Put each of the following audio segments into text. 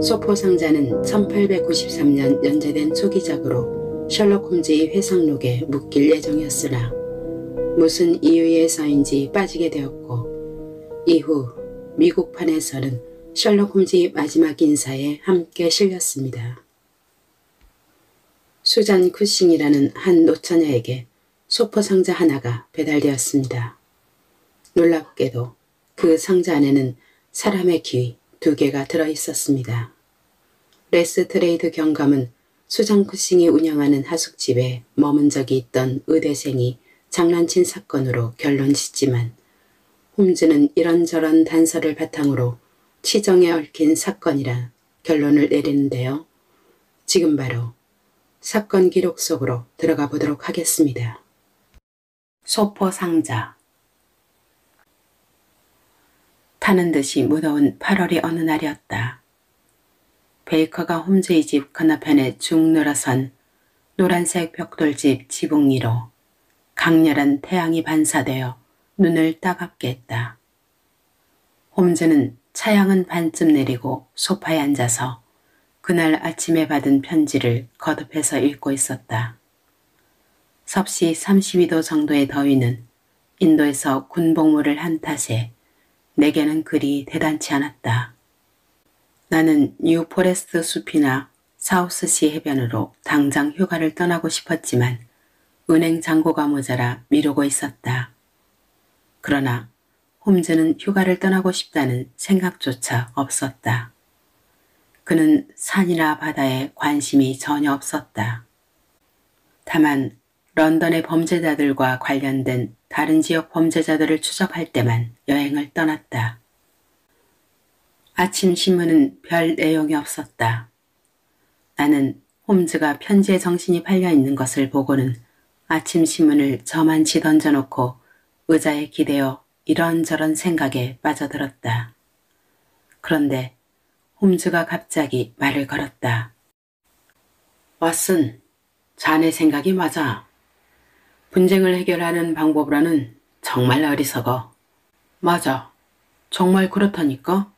소포상자는 1893년 연재된 초기작으로 셜록 홈즈의 회상록에 묶일 예정이었으나 무슨 이유에서인지 빠지게 되었고 이후 미국판에서는 셜록 홈즈의 마지막 인사에 함께 실렸습니다. 수잔 쿠싱이라는 한 노처녀에게 소포상자 하나가 배달되었습니다. 놀랍게도 그 상자 안에는 사람의 귀 2개가 들어있었습니다. 레스트레이드 경감은 수잔 쿠싱이 운영하는 하숙집에 머문 적이 있던 의대생이 장난친 사건으로 결론 짓지만 홈즈는 이런저런 단서를 바탕으로 치정에 얽힌 사건이라 결론을 내리는데요. 지금 바로 사건 기록 속으로 들어가 보도록 하겠습니다. 소포상자. 타는 듯이 무더운 8월이 어느 날이었다. 베이커가 홈즈의 집 건너편에 쭉 늘어선 노란색 벽돌집 지붕 위로 강렬한 태양이 반사되어 눈을 따갑게 했다. 홈즈는 차양은 반쯤 내리고 소파에 앉아서 그날 아침에 받은 편지를 거듭해서 읽고 있었다. 섭씨 32도 정도의 더위는 인도에서 군복무를 한 탓에 내게는 그리 대단치 않았다. 나는 뉴포레스트 숲이나 사우스시 해변으로 당장 휴가를 떠나고 싶었지만 은행 잔고가 모자라 미루고 있었다. 그러나 홈즈는 휴가를 떠나고 싶다는 생각조차 없었다. 그는 산이나 바다에 관심이 전혀 없었다. 다만 런던의 범죄자들과 관련된 다른 지역 범죄자들을 추적할 때만 여행을 떠났다. 아침 신문은 별 내용이 없었다. 나는 홈즈가 편지에 정신이 팔려 있는 것을 보고는 아침 신문을 저만치 던져놓고 의자에 기대어 이런저런 생각에 빠져들었다. 그런데 홈즈가 갑자기 말을 걸었다. 왓슨, 자네 생각이 맞아. 분쟁을 해결하는 방법으로는 정말 어리석어. 맞아. 정말 그렇다니까?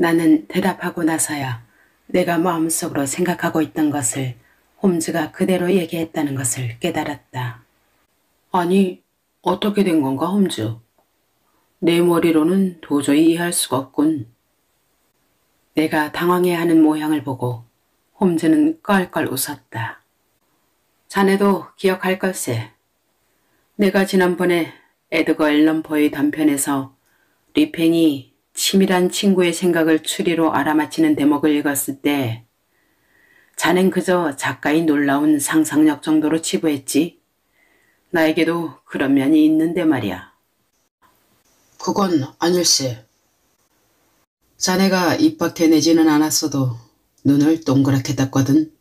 나는 대답하고 나서야 내가 마음속으로 생각하고 있던 것을 홈즈가 그대로 얘기했다는 것을 깨달았다. 아니, 어떻게 된 건가, 홈즈? 내 머리로는 도저히 이해할 수가 없군. 내가 당황해하는 모양을 보고 홈즈는 껄껄 웃었다. 자네도 기억할 걸세. 내가 지난번에 에드거 앨런 포의 단편에서 리팽이 치밀한 친구의 생각을 추리로 알아맞히는 대목을 읽었을 때 자넨 그저 작가의 놀라운 상상력 정도로 치부했지. 나에게도 그런 면이 있는데 말이야. 그건 아닐세. 자네가 입 밖에내지는 않았어도 눈을 동그랗게 떴거든.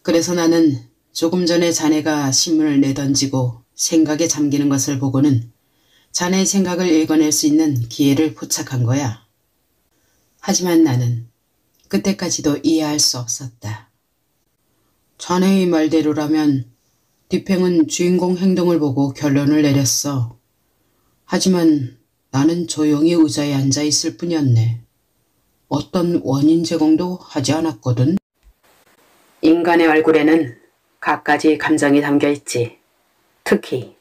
그래서 나는 조금 전에 자네가 신문을 내던지고 생각에 잠기는 것을 보고는 자네의 생각을 읽어낼 수 있는 기회를 포착한 거야. 하지만 나는 그때까지도 이해할 수 없었다. 자네의 말대로라면 디팽은 주인공 행동을 보고 결론을 내렸어. 하지만 나는 조용히 의자에 앉아 있을 뿐이었네. 어떤 원인 제공도 하지 않았거든. 인간의 얼굴에는 갖가지 감정이 담겨있지. 특히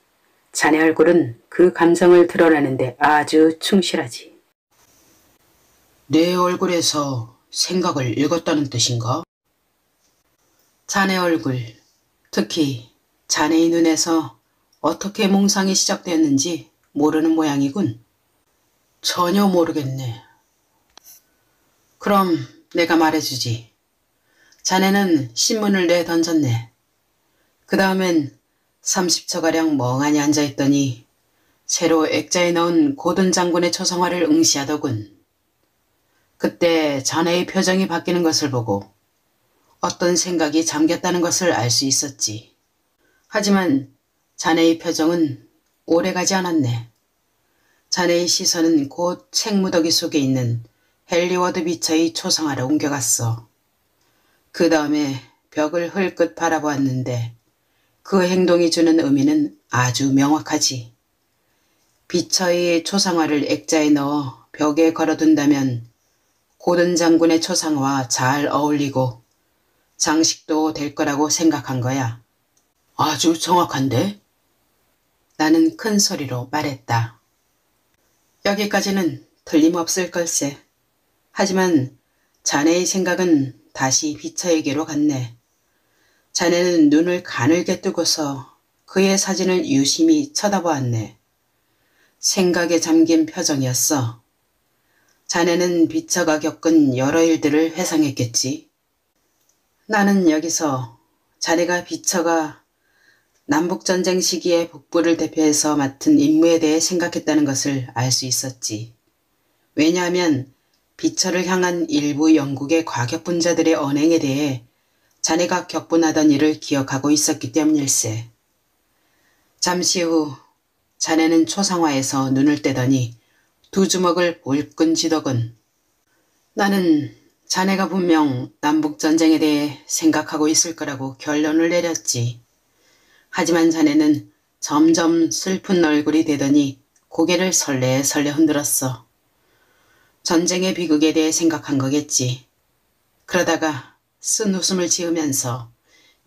자네 얼굴은 그 감정을 드러내는데 아주 충실하지. 내 얼굴에서 생각을 읽었다는 뜻인가? 자네 얼굴, 특히 자네의 눈에서 어떻게 몽상이 시작되었는지 모르는 모양이군. 전혀 모르겠네. 그럼 내가 말해주지. 자네는 신문을 내던졌네. 그 다음엔 30초가량 멍하니 앉아있더니 새로 액자에 넣은 고든 장군의 초상화를 응시하더군. 그때 자네의 표정이 바뀌는 것을 보고 어떤 생각이 잠겼다는 것을 알 수 있었지. 하지만 자네의 표정은 오래가지 않았네. 자네의 시선은 곧 책무더기 속에 있는 헨리 워드 비처의 초상화로 옮겨갔어. 그 다음에 벽을 흘끗 바라보았는데 그 행동이 주는 의미는 아주 명확하지. 비처의 초상화를 액자에 넣어 벽에 걸어둔다면 고든 장군의 초상화와 잘 어울리고 장식도 될 거라고 생각한 거야. 아주 정확한데? 나는 큰 소리로 말했다. 여기까지는 틀림없을 걸세. 하지만 자네의 생각은 다시 비처에게로 갔네. 자네는 눈을 가늘게 뜨고서 그의 사진을 유심히 쳐다보았네. 생각에 잠긴 표정이었어. 자네는 비처가 겪은 여러 일들을 회상했겠지. 나는 여기서 자네가 비처가 남북전쟁 시기에 북부를 대표해서 맡은 임무에 대해 생각했다는 것을 알 수 있었지. 왜냐하면 비처를 향한 일부 영국의 과격분자들의 언행에 대해 자네가 격분하던 일을 기억하고 있었기 때문일세. 잠시 후 자네는 초상화에서 눈을 떼더니 두 주먹을 볼끈 쥐더군. 나는 자네가 분명 남북전쟁에 대해 생각하고 있을 거라고 결론을 내렸지. 하지만 자네는 점점 슬픈 얼굴이 되더니 고개를 설레설레 흔들었어. 전쟁의 비극에 대해 생각한 거겠지. 그러다가 쓴 웃음을 지으면서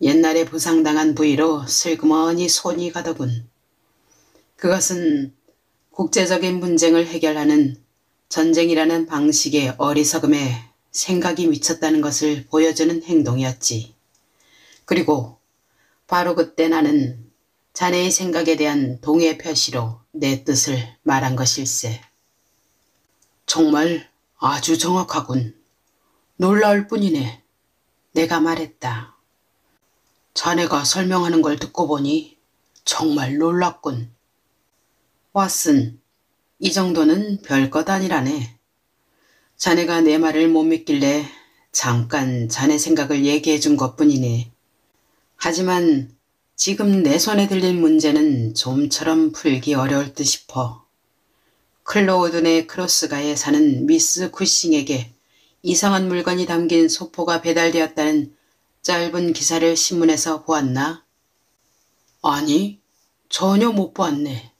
옛날에 부상당한 부위로 슬그머니 손이 가더군. 그것은 국제적인 분쟁을 해결하는 전쟁이라는 방식의 어리석음에 생각이 미쳤다는 것을 보여주는 행동이었지. 그리고 바로 그때 나는 자네의 생각에 대한 동의 표시로 내 뜻을 말한 것일세. 정말 아주 정확하군. 놀라울 뿐이네. 내가 말했다. 자네가 설명하는 걸 듣고 보니 정말 놀랍군. 왓슨, 이 정도는 별것 아니라네. 자네가 내 말을 못 믿길래 잠깐 자네 생각을 얘기해 준 것뿐이네. 하지만 지금 내 손에 들린 문제는 좀처럼 풀기 어려울 듯 싶어. 클로우드네 크로스가에 사는 미스 쿠싱에게 이상한 물건이 담긴 소포가 배달되었다는 짧은 기사를 신문에서 보았나? 아니, 전혀 못 보았네.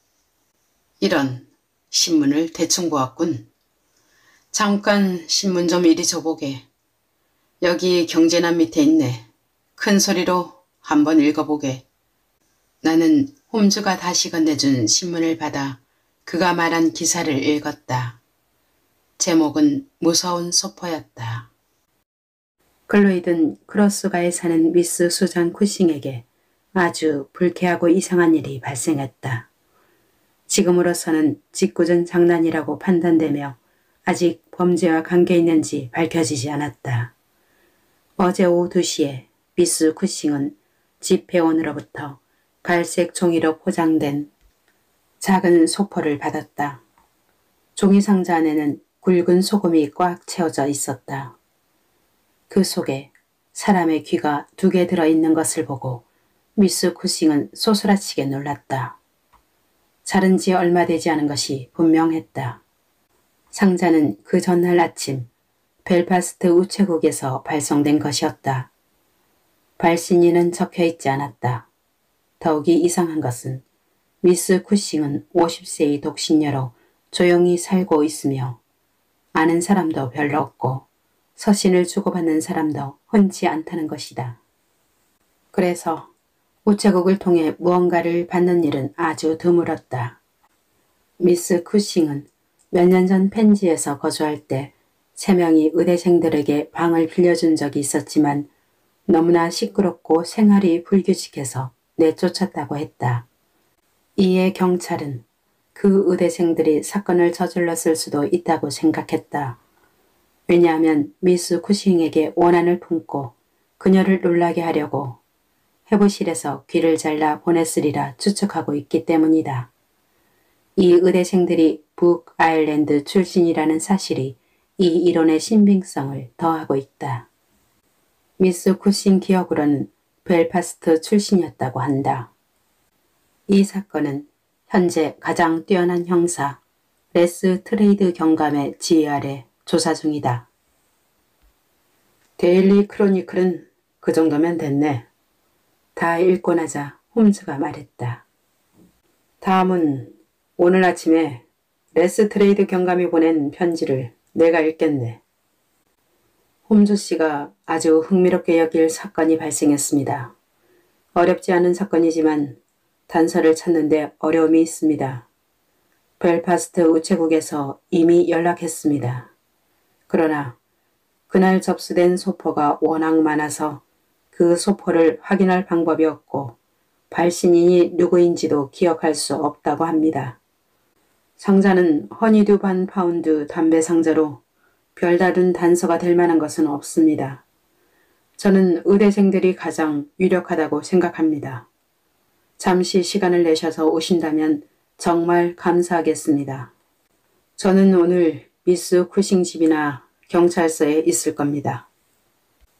이런, 신문을 대충 보았군. 잠깐 신문 좀 이리 줘보게. 여기 경제난 밑에 있네. 큰 소리로 한번 읽어보게. 나는 홈즈가 다시 건네준 신문을 받아 그가 말한 기사를 읽었다. 제목은 무서운 소포였다. 클로이든 크로스가에 사는 미스 수잔 쿠싱에게 아주 불쾌하고 이상한 일이 발생했다. 지금으로서는 짓궂은 장난이라고 판단되며 아직 범죄와 관계 있는지 밝혀지지 않았다. 어제 오후 2시에 미스 쿠싱은 집회원으로부터 갈색 종이로 포장된 작은 소포를 받았다. 종이 상자 안에는 굵은 소금이 꽉 채워져 있었다. 그 속에 사람의 귀가 2개 들어있는 것을 보고 미스 쿠싱은 소스라치게 놀랐다. 자른 지 얼마 되지 않은 것이 분명했다. 상자는 그 전날 아침 벨파스트 우체국에서 발송된 것이었다. 발신인은 적혀있지 않았다. 더욱이 이상한 것은 미스 쿠싱은 50세의 독신녀로 조용히 살고 있으며 아는 사람도 별로 없고 서신을 주고받는 사람도 흔치 않다는 것이다. 그래서 우체국을 통해 무언가를 받는 일은 아주 드물었다. 미스 쿠싱은 몇 년 전 펜지에서 거주할 때 3명이 의대생들에게 방을 빌려준 적이 있었지만 너무나 시끄럽고 생활이 불규칙해서 내쫓았다고 했다. 이에 경찰은 그 의대생들이 사건을 저질렀을 수도 있다고 생각했다. 왜냐하면 미스 쿠싱에게 원한을 품고 그녀를 놀라게 하려고 해부실에서 귀를 잘라 보냈으리라 추측하고 있기 때문이다. 이 의대생들이 북 아일랜드 출신이라는 사실이 이 이론의 신빙성을 더하고 있다. 미스 쿠싱 기억으로는 벨파스트 출신이었다고 한다. 이 사건은 현재 가장 뛰어난 형사 레스 트레이드 경감의 지휘 아래 조사 중이다. 데일리 크로니클은 그 정도면 됐네. 다 읽고 나자 홈즈가 말했다. 다음은 오늘 아침에 레스 트레이드 경감이 보낸 편지를 내가 읽겠네. 홈즈 씨가 아주 흥미롭게 여길 사건이 발생했습니다. 어렵지 않은 사건이지만 단서를 찾는데 어려움이 있습니다. 벨파스트 우체국에서 이미 연락했습니다. 그러나 그날 접수된 소포가 워낙 많아서 그 소포를 확인할 방법이 없고 발신인이 누구인지도 기억할 수 없다고 합니다. 상자는 허니두 반 파운드 담배 상자로 별다른 단서가 될 만한 것은 없습니다. 저는 의대생들이 가장 유력하다고 생각합니다. 잠시 시간을 내셔서 오신다면 정말 감사하겠습니다. 저는 오늘 미스 쿠싱 집이나 경찰서에 있을 겁니다.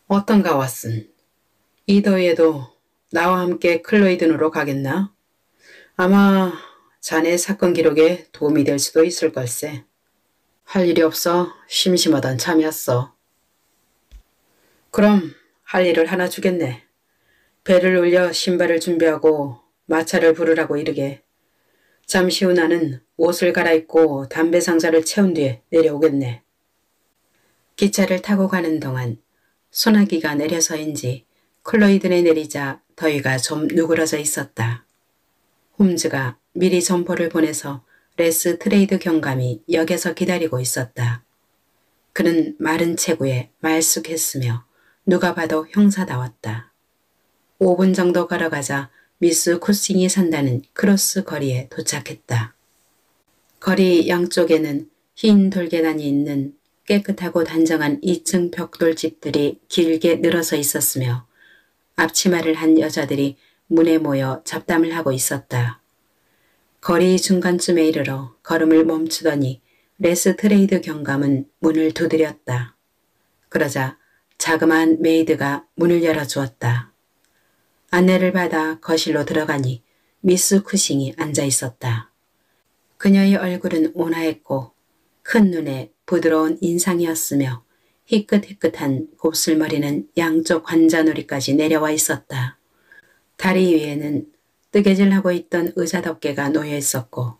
어떤가 왓슨? 이 더위에도 나와 함께 클로이든으로 가겠나? 아마 자네 사건 기록에 도움이 될 수도 있을 걸세. 할 일이 없어 심심하던 참이었어. 그럼 할 일을 하나 주겠네. 배를 올려 신발을 준비하고 마차를 부르라고 이르게. 잠시 후 나는 옷을 갈아입고 담배 상자를 채운 뒤에 내려오겠네. 기차를 타고 가는 동안 소나기가 내려서인지 클로이든에 내리자 더위가 좀 누그러져 있었다. 홈즈가 미리 점포를 보내서 레스 트레이드 경감이 역에서 기다리고 있었다. 그는 마른 체구에 말쑥했으며 누가 봐도 형사다웠다. 5분 정도 걸어가자 미스 쿠싱이 산다는 크로스 거리에 도착했다. 거리 양쪽에는 흰 돌계단이 있는 깨끗하고 단정한 2층 벽돌집들이 길게 늘어서 있었으며 앞치마를 한 여자들이 문에 모여 잡담을 하고 있었다. 거리 중간쯤에 이르러 걸음을 멈추더니 레스 트레이드 경감은 문을 두드렸다. 그러자 자그마한 메이드가 문을 열어주었다. 안내를 받아 거실로 들어가니 미스 쿠싱이 앉아 있었다. 그녀의 얼굴은 온화했고 큰 눈에 부드러운 인상이었으며 희끗희끗한 곱슬머리는 양쪽 관자놀이까지 내려와 있었다. 다리 위에는 뜨개질하고 있던 의자 덮개가 놓여 있었고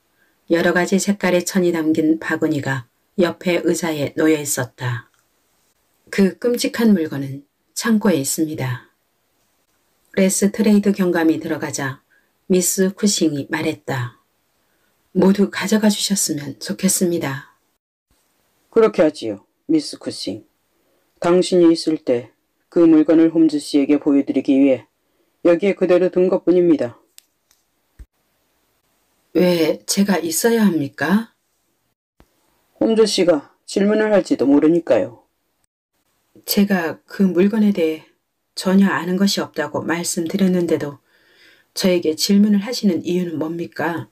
여러 가지 색깔의 천이 담긴 바구니가 옆에 의자에 놓여 있었다. 그 끔찍한 물건은 창고에 있습니다. 레스 트레이드 경감이 들어가자 미스 쿠싱이 말했다. 모두 가져가 주셨으면 좋겠습니다. 그렇게 하지요, 미스 쿠싱. 당신이 있을 때 그 물건을 홈즈 씨에게 보여드리기 위해 여기에 그대로 둔 것뿐입니다. 왜 제가 있어야 합니까? 홈즈 씨가 질문을 할지도 모르니까요. 제가 그 물건에 대해 전혀 아는 것이 없다고 말씀드렸는데도 저에게 질문을 하시는 이유는 뭡니까?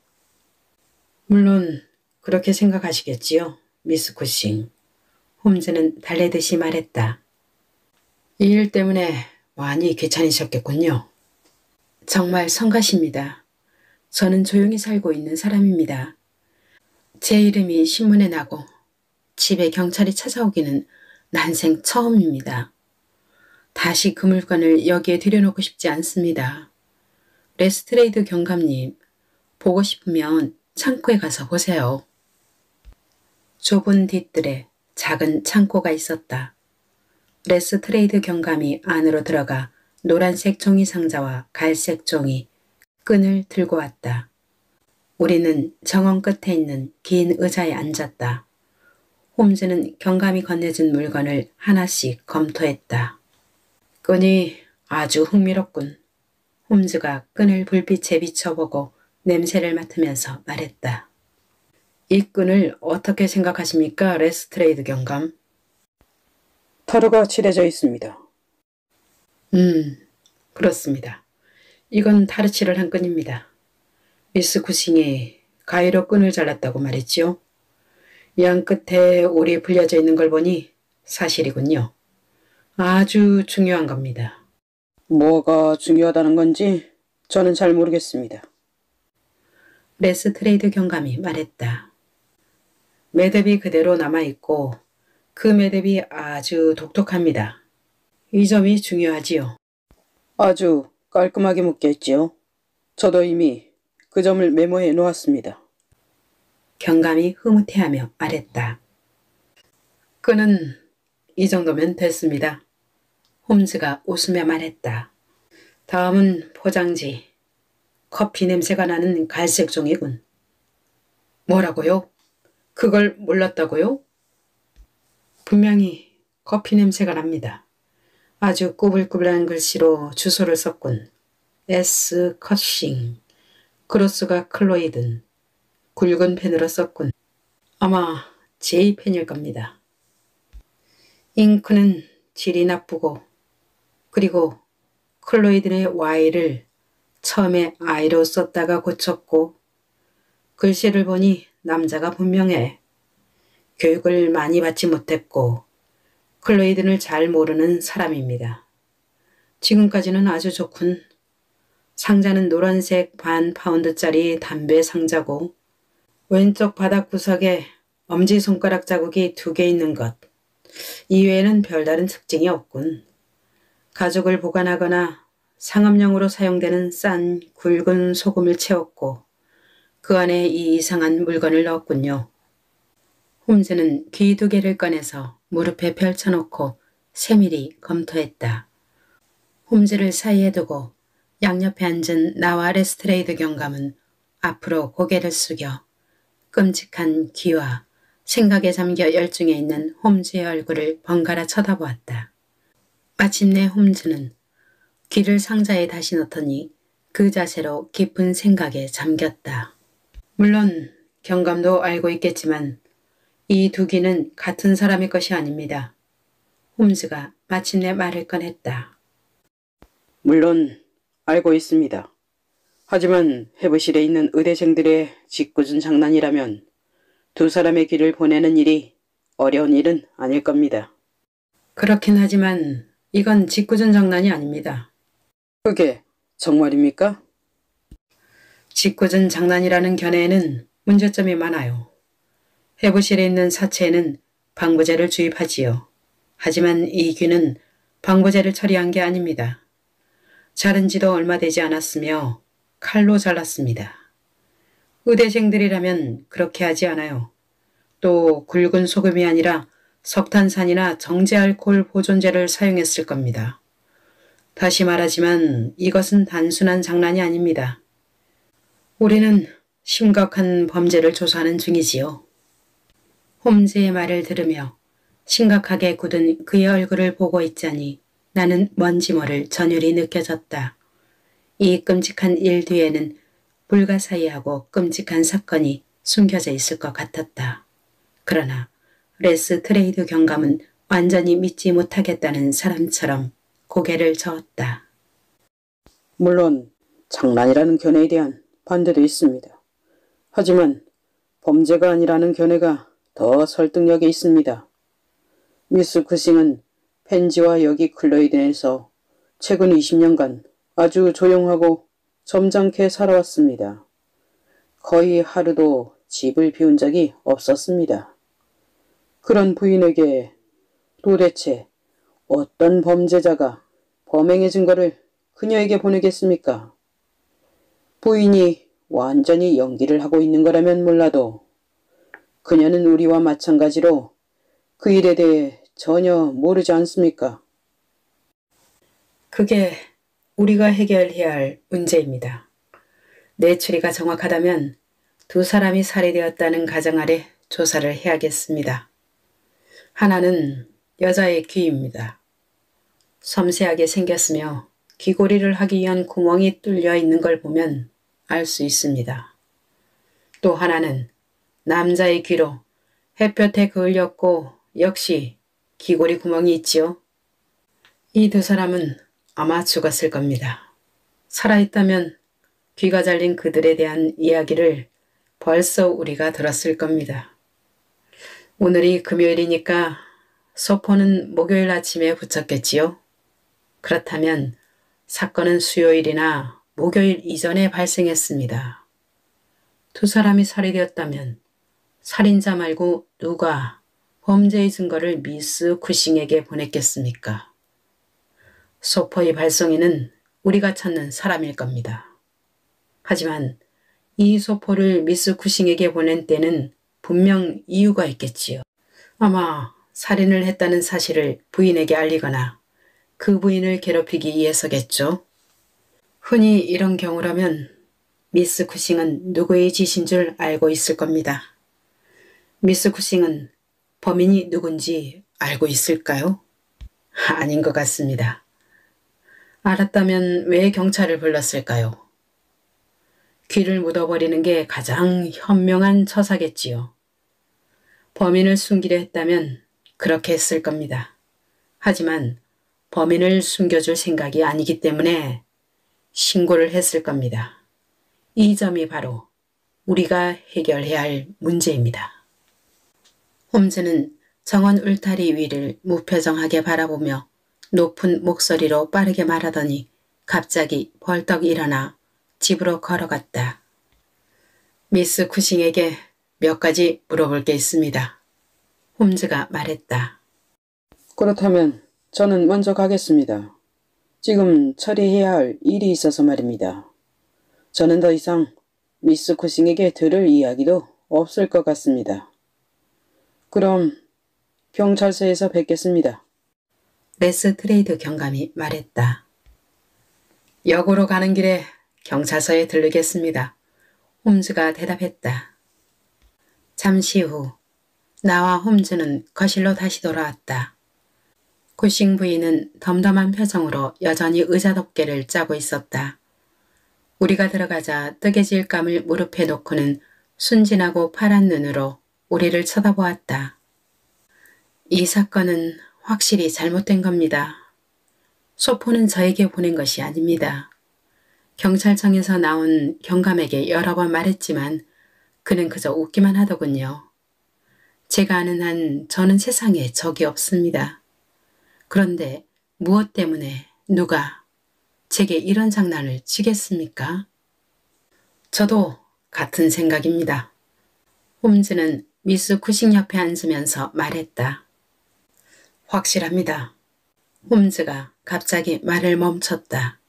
물론 그렇게 생각하시겠지요, 미스 쿠싱. 홈즈는 달래듯이 말했다. 이 일 때문에 많이 귀찮으셨겠군요. 정말 성가십니다. 저는 조용히 살고 있는 사람입니다. 제 이름이 신문에 나고 집에 경찰이 찾아오기는 난생 처음입니다. 다시 그 물건을 여기에 들여놓고 싶지 않습니다. 레스트레이드 경감님, 보고 싶으면 창고에 가서 보세요. 좁은 뒷뜰에 작은 창고가 있었다. 레스트레이드 경감이 안으로 들어가 노란색 종이 상자와 갈색 종이, 끈을 들고 왔다. 우리는 정원 끝에 있는 긴 의자에 앉았다. 홈즈는 경감이 건네준 물건을 하나씩 검토했다. 끈이 아주 흥미롭군. 홈즈가 끈을 불빛에 비춰보고 냄새를 맡으면서 말했다. 이 끈을 어떻게 생각하십니까, 레스트레이드 경감? 타르가 칠해져 있습니다. 그렇습니다. 이건 타르치를 한 끈입니다. 미스 쿠싱이 가위로 끈을 잘랐다고 말했지요. 양 끝에 올이 불려져 있는 걸 보니 사실이군요. 아주 중요한 겁니다. 뭐가 중요하다는 건지 저는 잘 모르겠습니다. 레스트레이드 경감이 말했다. 매듭이 그대로 남아있고 그 매듭이 아주 독특합니다. 이 점이 중요하지요. 아주 깔끔하게 묶여있지요. 저도 이미 그 점을 메모해 놓았습니다. 경감이 흐뭇해하며 말했다. 끈은 이 정도면 됐습니다. 홈즈가 웃으며 말했다. 다음은 포장지. 커피 냄새가 나는 갈색 종이군. 뭐라고요? 그걸 몰랐다고요? 분명히 커피 냄새가 납니다. 아주 꾸불꾸불한 글씨로 주소를 썼군. S. 커싱. 크로스가 클로이든. 굵은 펜으로 썼군. 아마 J 펜일 겁니다. 잉크는 질이 나쁘고 그리고 클로이든의 Y를 처음에 I로 썼다가 고쳤고 글씨를 보니 남자가 분명해. 교육을 많이 받지 못했고 클로이든을 잘 모르는 사람입니다. 지금까지는 아주 좋군. 상자는 노란색 반 파운드짜리 담배 상자고 왼쪽 바닥 구석에 엄지손가락 자국이 2개 있는 것. 이외에는 별다른 특징이 없군. 가죽을 보관하거나 상업용으로 사용되는 싼 굵은 소금을 채웠고 그 안에 이 이상한 물건을 넣었군요. 홈즈는 귀 2개를 꺼내서 무릎에 펼쳐놓고 세밀히 검토했다. 홈즈를 사이에 두고 양옆에 앉은 나와 레스트레이드 경감은 앞으로 고개를 숙여 끔찍한 귀와 생각에 잠겨 열중해 있는 홈즈의 얼굴을 번갈아 쳐다보았다. 마침내 홈즈는 귀를 상자에 다시 넣더니 그 자세로 깊은 생각에 잠겼다. 물론 경감도 알고 있겠지만 이 2귀는 같은 사람의 것이 아닙니다. 홈즈가 마침내 말을 꺼냈다. 물론 알고 있습니다. 하지만 해부실에 있는 의대생들의 짓궂은 장난이라면 2 사람의 귀를 보내는 일이 어려운 일은 아닐 겁니다. 그렇긴 하지만 이건 짓궂은 장난이 아닙니다. 그게 정말입니까? 짓궂은 장난이라는 견해에는 문제점이 많아요. 해부실에 있는 사체에는 방부제를 주입하지요. 하지만 이 귀는 방부제를 처리한 게 아닙니다. 자른 지도 얼마 되지 않았으며 칼로 잘랐습니다. 의대생들이라면 그렇게 하지 않아요. 또 굵은 소금이 아니라 석탄산이나 정제알코올 보존제를 사용했을 겁니다. 다시 말하지만 이것은 단순한 장난이 아닙니다. 우리는 심각한 범죄를 조사하는 중이지요. 홈즈의 말을 들으며 심각하게 굳은 그의 얼굴을 보고 있자니 나는 뭔지 모를 전율이 느껴졌다. 이 끔찍한 일 뒤에는 불가사의하고 끔찍한 사건이 숨겨져 있을 것 같았다. 그러나 레스트레이드 경감은 완전히 믿지 못하겠다는 사람처럼 고개를 저었다. 물론 장난이라는 견해에 대한 반대도 있습니다. 하지만 범죄가 아니라는 견해가 더 설득력이 있습니다. 미스 쿠싱은 펜지와 여기 클로이든에서 최근 20년간 아주 조용하고 점잖게 살아왔습니다. 거의 하루도 집을 비운 적이 없었습니다. 그런 부인에게 도대체 어떤 범죄자가 범행의 증거를 그녀에게 보내겠습니까? 부인이 완전히 연기를 하고 있는 거라면 몰라도 그녀는 우리와 마찬가지로 그 일에 대해 전혀 모르지 않습니까? 그게 우리가 해결해야 할 문제입니다. 내 추리가 정확하다면 2 사람이 살해되었다는 가정 아래 조사를 해야겠습니다. 하나는 여자의 귀입니다. 섬세하게 생겼으며 귀고리를 하기 위한 구멍이 뚫려 있는 걸 보면 알 수 있습니다. 또 하나는 남자의 귀로 햇볕에 그을렸고 역시 귀고리 구멍이 있지요. 이 2 사람은 아마 죽었을 겁니다. 살아있다면 귀가 잘린 그들에 대한 이야기를 벌써 우리가 들었을 겁니다. 오늘이 금요일이니까 소포는 목요일 아침에 붙였겠지요. 그렇다면 사건은 수요일이나 목요일 이전에 발생했습니다. 2 사람이 살해되었다면 살인자 말고 누가 범죄의 증거를 미스 쿠싱에게 보냈겠습니까? 소포의 발송인은 우리가 찾는 사람일 겁니다. 하지만 이 소포를 미스 쿠싱에게 보낸 때는 분명 이유가 있겠지요. 아마 살인을 했다는 사실을 부인에게 알리거나 그 부인을 괴롭히기 위해서겠죠. 흔히 이런 경우라면 미스 쿠싱은 누구의 짓인 줄 알고 있을 겁니다. 미스 쿠싱은 범인이 누군지 알고 있을까요? 아닌 것 같습니다. 알았다면 왜 경찰을 불렀을까요? 귀를 묻어버리는 게 가장 현명한 처사겠지요. 범인을 숨기려 했다면 그렇게 했을 겁니다. 하지만 범인을 숨겨줄 생각이 아니기 때문에 신고를 했을 겁니다. 이 점이 바로 우리가 해결해야 할 문제입니다. 홈즈는 정원 울타리 위를 무표정하게 바라보며 높은 목소리로 빠르게 말하더니 갑자기 벌떡 일어나 집으로 걸어갔다. 미스 쿠싱에게 몇 가지 물어볼 게 있습니다. 홈즈가 말했다. 그렇다면 저는 먼저 가겠습니다. 지금 처리해야 할 일이 있어서 말입니다. 저는 더 이상 미스 쿠싱에게 들을 이야기도 없을 것 같습니다. 그럼 경찰서에서 뵙겠습니다. 레스트레이드 경감이 말했다. 역으로 가는 길에 경찰서에 들르겠습니다. 홈즈가 대답했다. 잠시 후 나와 홈즈는 거실로 다시 돌아왔다. 쿠싱 부인은 덤덤한 표정으로 여전히 의자 덮개를 짜고 있었다. 우리가 들어가자 뜨개질 감을 무릎에 놓고는 순진하고 파란 눈으로 우리를 쳐다보았다. 이 사건은 확실히 잘못된 겁니다. 소포는 저에게 보낸 것이 아닙니다. 경찰청에서 나온 경감에게 여러 번 말했지만 그는 그저 웃기만 하더군요. 제가 아는 한 저는 세상에 적이 없습니다. 그런데 무엇 때문에 누가 제게 이런 장난을 치겠습니까? 저도 같은 생각입니다. 홈즈는 미스 쿠싱 옆에 앉으면서 말했다. 확실합니다. 홈즈가 갑자기 말을 멈췄다.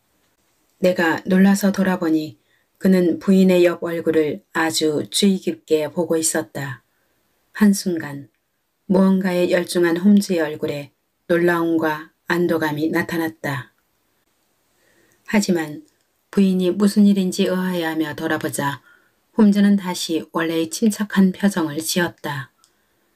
내가 놀라서 돌아보니 그는 부인의 옆 얼굴을 아주 주의 깊게 보고 있었다. 한순간 무언가에 열중한 홈즈의 얼굴에 놀라움과 안도감이 나타났다. 하지만 부인이 무슨 일인지 의아해하며 돌아보자 홈즈는 다시 원래의 침착한 표정을 지었다.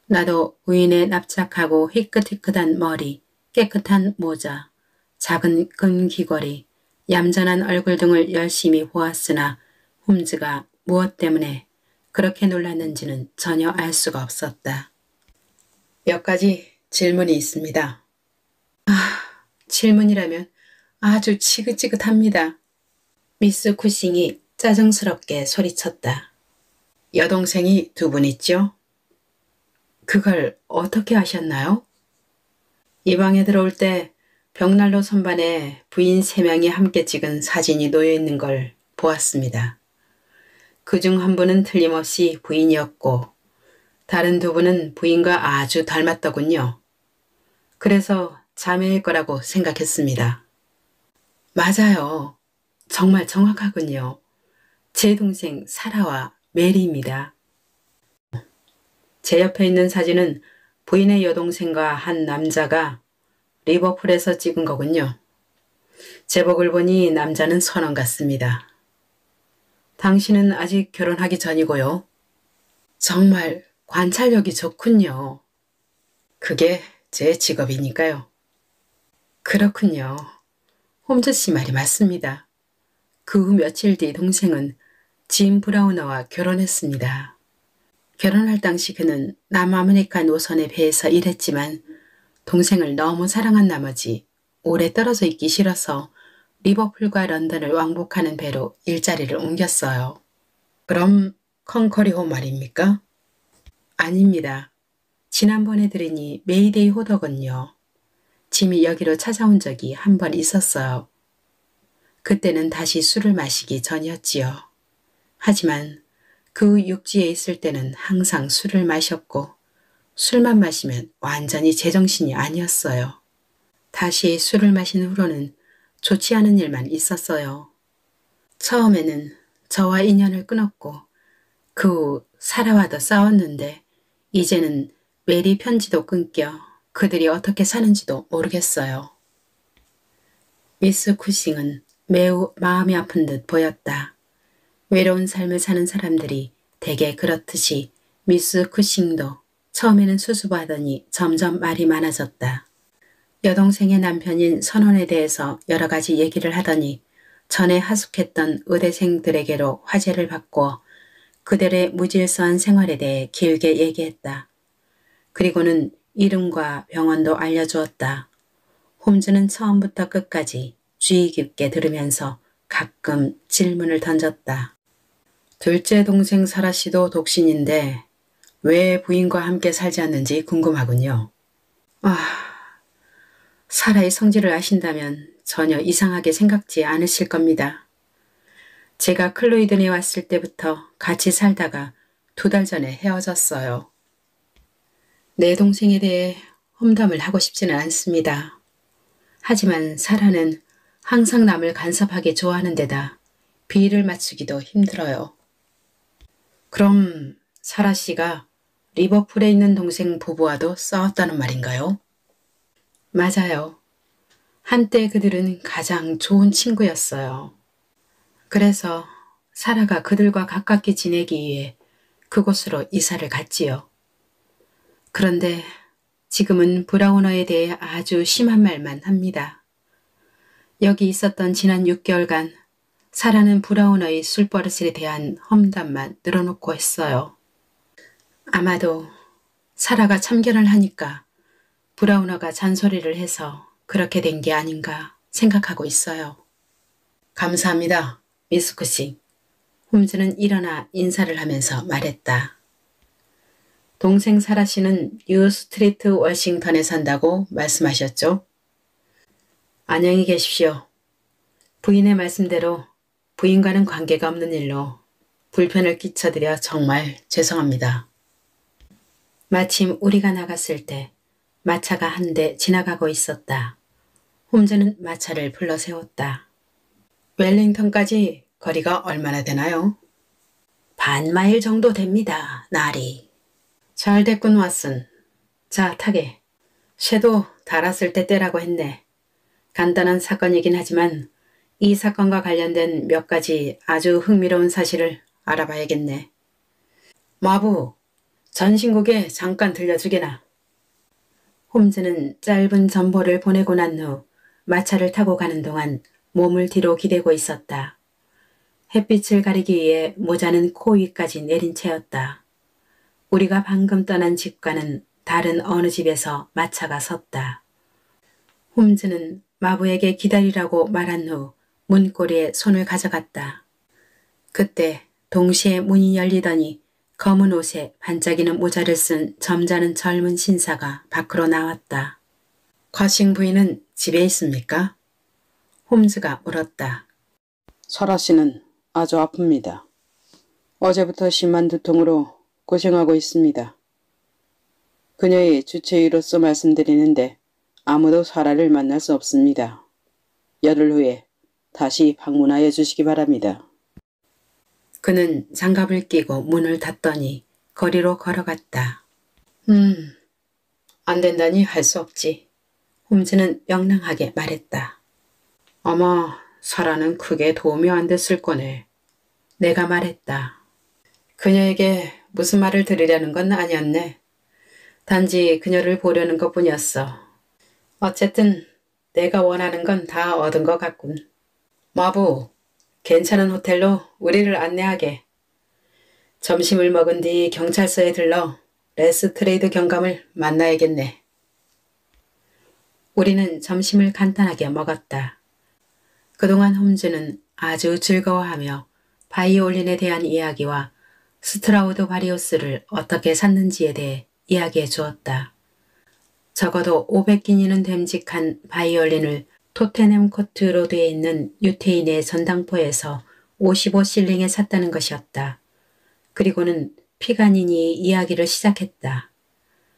나도 부인의 납작하고 희끗희끗한 머리, 깨끗한 모자, 작은 금 귀걸이, 얌전한 얼굴 등을 열심히 보았으나 홈즈가 무엇 때문에 그렇게 놀랐는지는 전혀 알 수가 없었다. 몇 가지 질문이 있습니다. 질문이라면 아주 지긋지긋합니다. 미스 쿠싱이 짜증스럽게 소리쳤다. 여동생이 두 분 있죠? 그걸 어떻게 아셨나요? 이 방에 들어올 때 벽난로 선반에 부인 3명이 함께 찍은 사진이 놓여 있는 걸 보았습니다. 그중 한 분은 틀림없이 부인이었고 다른 두 분은 부인과 아주 닮았더군요. 그래서 자매일 거라고 생각했습니다. 맞아요. 정말 정확하군요. 제 동생 사라와 메리입니다. 제 옆에 있는 사진은 부인의 여동생과 한 남자가 리버풀에서 찍은 거군요. 제복을 보니 남자는 선원 같습니다. 당신은 아직 결혼하기 전이고요. 정말 관찰력이 좋군요. 그게 제 직업이니까요. 그렇군요. 홈즈 씨 말이 맞습니다. 그 후 며칠 뒤 동생은 짐 브라우너와 결혼했습니다. 결혼할 당시 그는 남아메리카 노선에 배에서 일했지만 동생을 너무 사랑한 나머지 오래 떨어져 있기 싫어서 리버풀과 런던을 왕복하는 배로 일자리를 옮겼어요. 그럼 컨커리호 말입니까? 아닙니다. 지난번에 들으니 메이데이 호더군요. 짐이 여기로 찾아온 적이 한 번 있었어요. 그때는 다시 술을 마시기 전이었지요. 하지만 그 육지에 있을 때는 항상 술을 마셨고 술만 마시면 완전히 제정신이 아니었어요. 다시 술을 마신 후로는 좋지 않은 일만 있었어요. 처음에는 저와 인연을 끊었고 그 후 사라와도 싸웠는데 이제는 메리 편지도 끊겨 그들이 어떻게 사는지도 모르겠어요. 미스 쿠싱은 매우 마음이 아픈 듯 보였다. 외로운 삶을 사는 사람들이 대개 그렇듯이 미스 쿠싱도 처음에는 수줍어하더니 점점 말이 많아졌다. 여동생의 남편인 선원에 대해서 여러 가지 얘기를 하더니 전에 하숙했던 의대생들에게로 화제를 받고 그들의 무질서한 생활에 대해 길게 얘기했다. 그리고는 이름과 병원도 알려주었다. 홈즈는 처음부터 끝까지 주의 깊게 들으면서 가끔 질문을 던졌다. 둘째 동생 사라 씨도 독신인데 왜 부인과 함께 살지 않는지 궁금하군요. 사라의 성질을 아신다면 전혀 이상하게 생각지 않으실 겁니다. 제가 클로이든에 왔을 때부터 같이 살다가 2달 전에 헤어졌어요. 내 동생에 대해 험담을 하고 싶지는 않습니다. 하지만 사라는 항상 남을 간섭하기 좋아하는 데다 비위를 맞추기도 힘들어요. 그럼 사라 씨가 리버풀에 있는 동생 부부와도 싸웠다는 말인가요? 맞아요. 한때 그들은 가장 좋은 친구였어요. 그래서 사라가 그들과 가깝게 지내기 위해 그곳으로 이사를 갔지요. 그런데 지금은 브라우너에 대해 아주 심한 말만 합니다. 여기 있었던 지난 6개월간 사라는 브라우너의 술버릇에 대한 험담만 늘어놓고 했어요. 아마도 사라가 참견을 하니까 브라우너가 잔소리를 해서 그렇게 된 게 아닌가 생각하고 있어요. 감사합니다, 미스 쿠싱. 홈즈는 일어나 인사를 하면서 말했다. 동생 사라 씨는 뉴 스트리트 워싱턴에 산다고 말씀하셨죠? 안녕히 계십시오. 부인의 말씀대로 부인과는 관계가 없는 일로 불편을 끼쳐드려 정말 죄송합니다. 마침 우리가 나갔을 때 마차가 한 대 지나가고 있었다. 홈즈는 마차를 불러 세웠다. 웰링턴까지 거리가 얼마나 되나요? 반마일 정도 됩니다, 나리. 잘 됐군, 왓슨. 자, 타게. 쇠도 달았을 때 떼라고 했네. 간단한 사건이긴 하지만 이 사건과 관련된 몇 가지 아주 흥미로운 사실을 알아봐야겠네. 마부, 전신국에 잠깐 들려주게나. 홈즈는 짧은 전보를 보내고 난 후 마차를 타고 가는 동안 몸을 뒤로 기대고 있었다. 햇빛을 가리기 위해 모자는 코 위까지 내린 채였다. 우리가 방금 떠난 집과는 다른 어느 집에서 마차가 섰다. 홈즈는 마부에게 기다리라고 말한 후 문고리에 손을 가져갔다. 그때 동시에 문이 열리더니 검은 옷에 반짝이는 모자를 쓴 점잖은 젊은 신사가 밖으로 나왔다. 커싱 부인은 집에 있습니까? 홈즈가 물었다. 사라 씨는 아주 아픕니다. 어제부터 심한 두통으로 고생하고 있습니다. 그녀의 주치의로서 말씀드리는데 아무도 사라를 만날 수 없습니다. 열흘 후에 다시 방문하여 주시기 바랍니다. 그는 장갑을 끼고 문을 닫더니 거리로 걸어갔다. 안 된다니 할 수 없지. 홈즈는 명랑하게 말했다. 아마 사라는 크게 도움이 안 됐을 거네. 내가 말했다. 그녀에게 무슨 말을 들으려는 건 아니었네. 단지 그녀를 보려는 것뿐이었어. 어쨌든 내가 원하는 건 다 얻은 것 같군. 마부, 괜찮은 호텔로 우리를 안내하게. 점심을 먹은 뒤 경찰서에 들러 레스트레이드 경감을 만나야겠네. 우리는 점심을 간단하게 먹었다. 그동안 홈즈는 아주 즐거워하며 바이올린에 대한 이야기와 스트라우드 바리우스를 어떻게 샀는지에 대해 이야기해 주었다. 적어도 500기니는 됨직한 바이올린을 토테넴 코트 로드에 있는 유태인의 전당포에서 55실링에 샀다는 것이었다. 그리고는 피가니니의 이야기를 시작했다.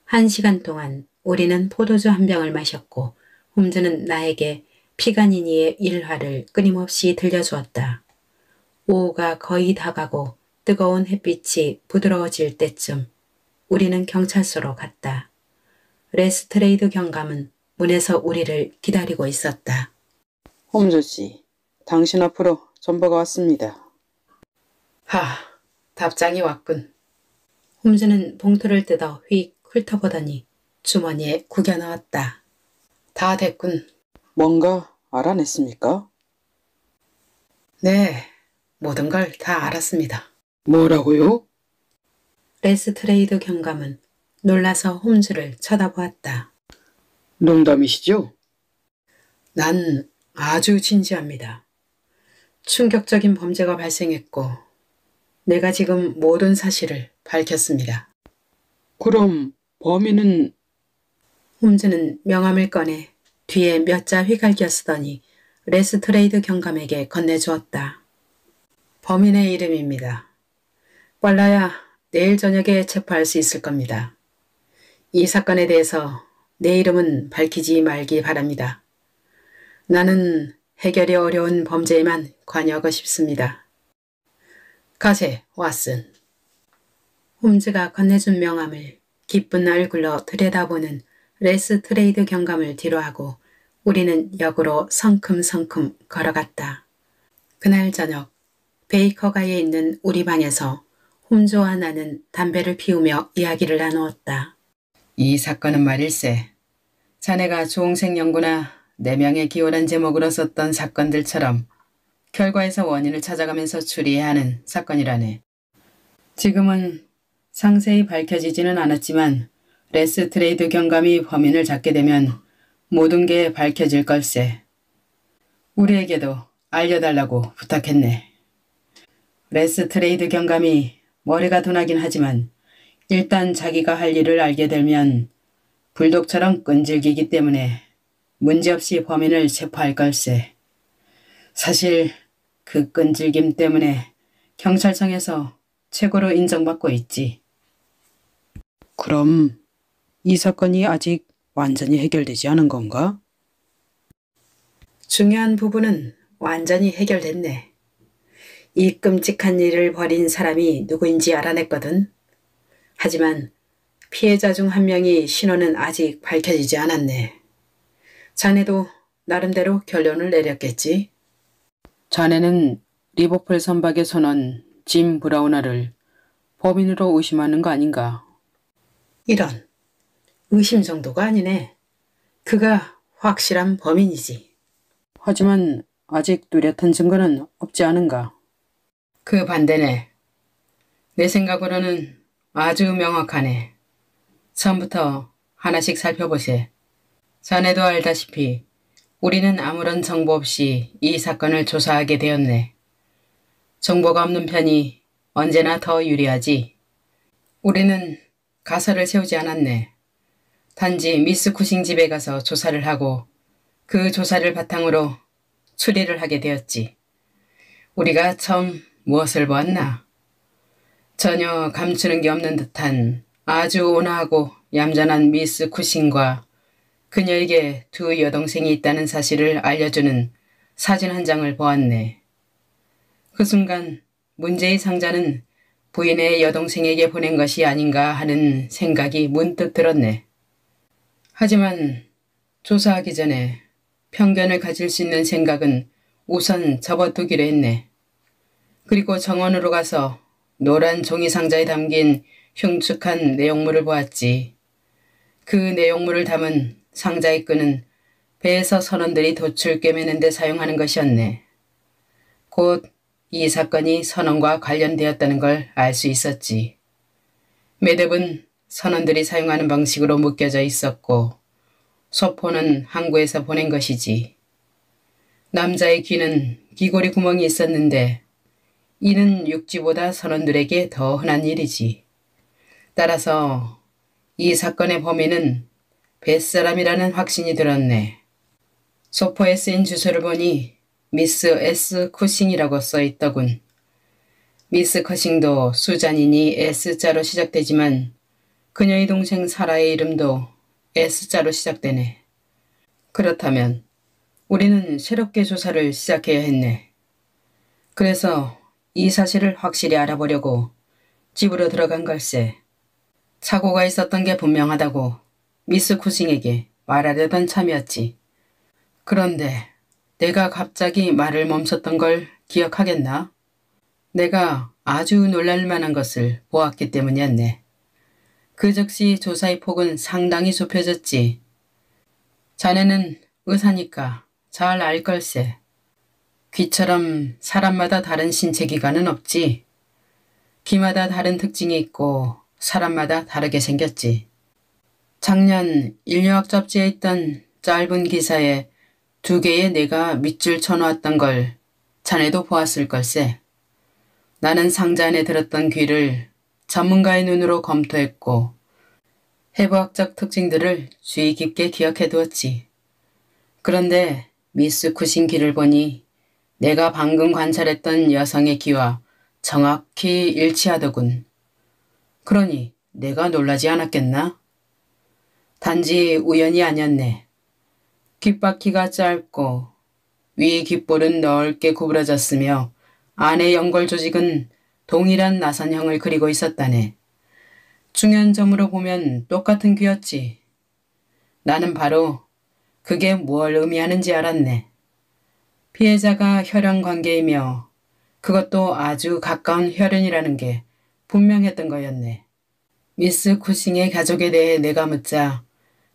1시간 동안 우리는 포도주 한 병을 마셨고 홈즈는 나에게 피가니니의 일화를 끊임없이 들려주었다. 오후가 거의 다가고 뜨거운 햇빛이 부드러워질 때쯤 우리는 경찰서로 갔다. 레스트레이드 경감은 문에서 우리를 기다리고 있었다. 홈즈 씨, 당신 앞으로 전보가 왔습니다. 답장이 왔군. 홈즈는 봉투를 뜯어 휙 훑어보더니 주머니에 구겨 넣었다. 다 됐군. 뭔가 알아냈습니까? 네, 모든 걸 다 알았습니다. 뭐라고요? 레스트레이드 경감은 놀라서 홈즈를 쳐다보았다. 농담이시죠? 난 아주 진지합니다. 충격적인 범죄가 발생했고 내가 지금 모든 사실을 밝혔습니다. 그럼 범인은... 홈즈는 명함을 꺼내 뒤에 몇 자 휘갈겨 쓰더니 레스트레이드 경감에게 건네주었다. 범인의 이름입니다. 빨라야 내일 저녁에 체포할 수 있을 겁니다. 이 사건에 대해서 내 이름은 밝히지 말기 바랍니다. 나는 해결이 어려운 범죄에만 관여하고 싶습니다. 가세, 왓슨. 홈즈가 건네준 명함을 기쁜 얼굴로 들여다보는 레스트레이드 경감을 뒤로하고 우리는 역으로 성큼성큼 걸어갔다. 그날 저녁 베이커가에 있는 우리 방에서 홈즈와 나는 담배를 피우며 이야기를 나누었다. 이 사건은 말일세. 자네가 조홍색 연구나 4명의 기호란 제목으로 썼던 사건들처럼 결과에서 원인을 찾아가면서 추리해야 하는 사건이라네. 지금은 상세히 밝혀지지는 않았지만 레스트레이드 경감이 범인을 잡게 되면 모든 게 밝혀질 걸세. 우리에게도 알려달라고 부탁했네. 레스트레이드 경감이 머리가 둔하긴 하지만 일단 자기가 할 일을 알게 되면 불독처럼 끈질기기 때문에 문제없이 범인을 체포할 걸세. 사실 그 끈질김 때문에 경찰청에서 최고로 인정받고 있지. 그럼 이 사건이 아직 완전히 해결되지 않은 건가? 중요한 부분은 완전히 해결됐네. 이 끔찍한 일을 벌인 사람이 누구인지 알아냈거든. 하지만 피해자 중 한 명이 신원은 아직 밝혀지지 않았네. 자네도 나름대로 결론을 내렸겠지? 자네는 리버풀 선박의 선원 짐 브라우너를 범인으로 의심하는 거 아닌가? 이런, 의심 정도가 아니네. 그가 확실한 범인이지. 하지만 아직 뚜렷한 증거는 없지 않은가? 그 반대네. 내 생각으로는 아주 명확하네. 처음부터 하나씩 살펴보세. 자네도 알다시피 우리는 아무런 정보 없이 이 사건을 조사하게 되었네. 정보가 없는 편이 언제나 더 유리하지. 우리는 가설을 세우지 않았네. 단지 미스 쿠싱 집에 가서 조사를 하고 그 조사를 바탕으로 추리를 하게 되었지. 우리가 처음 무엇을 보았나? 전혀 감추는 게 없는 듯한 아주 온화하고 얌전한 미스 쿠싱과 그녀에게 2 여동생이 있다는 사실을 알려주는 사진 한 장을 보았네. 그 순간 문제의 상자는 부인의 여동생에게 보낸 것이 아닌가 하는 생각이 문득 들었네. 하지만 조사하기 전에 편견을 가질 수 있는 생각은 우선 접어두기로 했네. 그리고 정원으로 가서 노란 종이 상자에 담긴 흉측한 내용물을 보았지. 그 내용물을 담은 상자의 끈은 배에서 선원들이 돛을 꿰매는 데 사용하는 것이었네. 곧 이 사건이 선원과 관련되었다는 걸 알 수 있었지. 매듭은 선원들이 사용하는 방식으로 묶여져 있었고 소포는 항구에서 보낸 것이지. 남자의 귀는 귀고리 구멍이 있었는데 이는 육지보다 선원들에게 더 흔한 일이지. 따라서 이 사건의 범인은 뱃사람이라는 확신이 들었네. 소포에 쓰인 주소를 보니 미스 S. 쿠싱이라고 써있더군. 미스 커싱도 수잔이니 S자로 시작되지만 그녀의 동생 사라의 이름도 S자로 시작되네. 그렇다면 우리는 새롭게 조사를 시작해야 했네. 그래서 이 사실을 확실히 알아보려고 집으로 들어간 걸세. 착오가 있었던 게 분명하다고 미스 쿠싱에게 말하려던 참이었지. 그런데 내가 갑자기 말을 멈췄던 걸 기억하겠나? 내가 아주 놀랄 만한 것을 보았기 때문이었네. 그 즉시 조사의 폭은 상당히 좁혀졌지. 자네는 의사니까 잘 알 걸세. 귀처럼 사람마다 다른 신체 기관은 없지. 귀마다 다른 특징이 있고 사람마다 다르게 생겼지. 작년 인류학 잡지에 있던 짧은 기사에 2개의 뇌가 밑줄 쳐놓았던 걸 자네도 보았을 걸세. 나는 상자 안에 들었던 귀를 전문가의 눈으로 검토했고 해부학적 특징들을 주의 깊게 기억해 두었지. 그런데 미스 쿠신 귀를 보니 내가 방금 관찰했던 여성의 귀와 정확히 일치하더군. 그러니 내가 놀라지 않았겠나? 단지 우연이 아니었네. 귓바퀴가 짧고 위 귓볼은 넓게 구부러졌으며 안의 연골 조직은 동일한 나선형을 그리고 있었다네. 중요한 점으로 보면 똑같은 귀였지. 나는 바로 그게 뭘 의미하는지 알았네. 피해자가 혈연 관계이며 그것도 아주 가까운 혈연이라는 게 분명했던 거였네. 미스 쿠싱의 가족에 대해 내가 묻자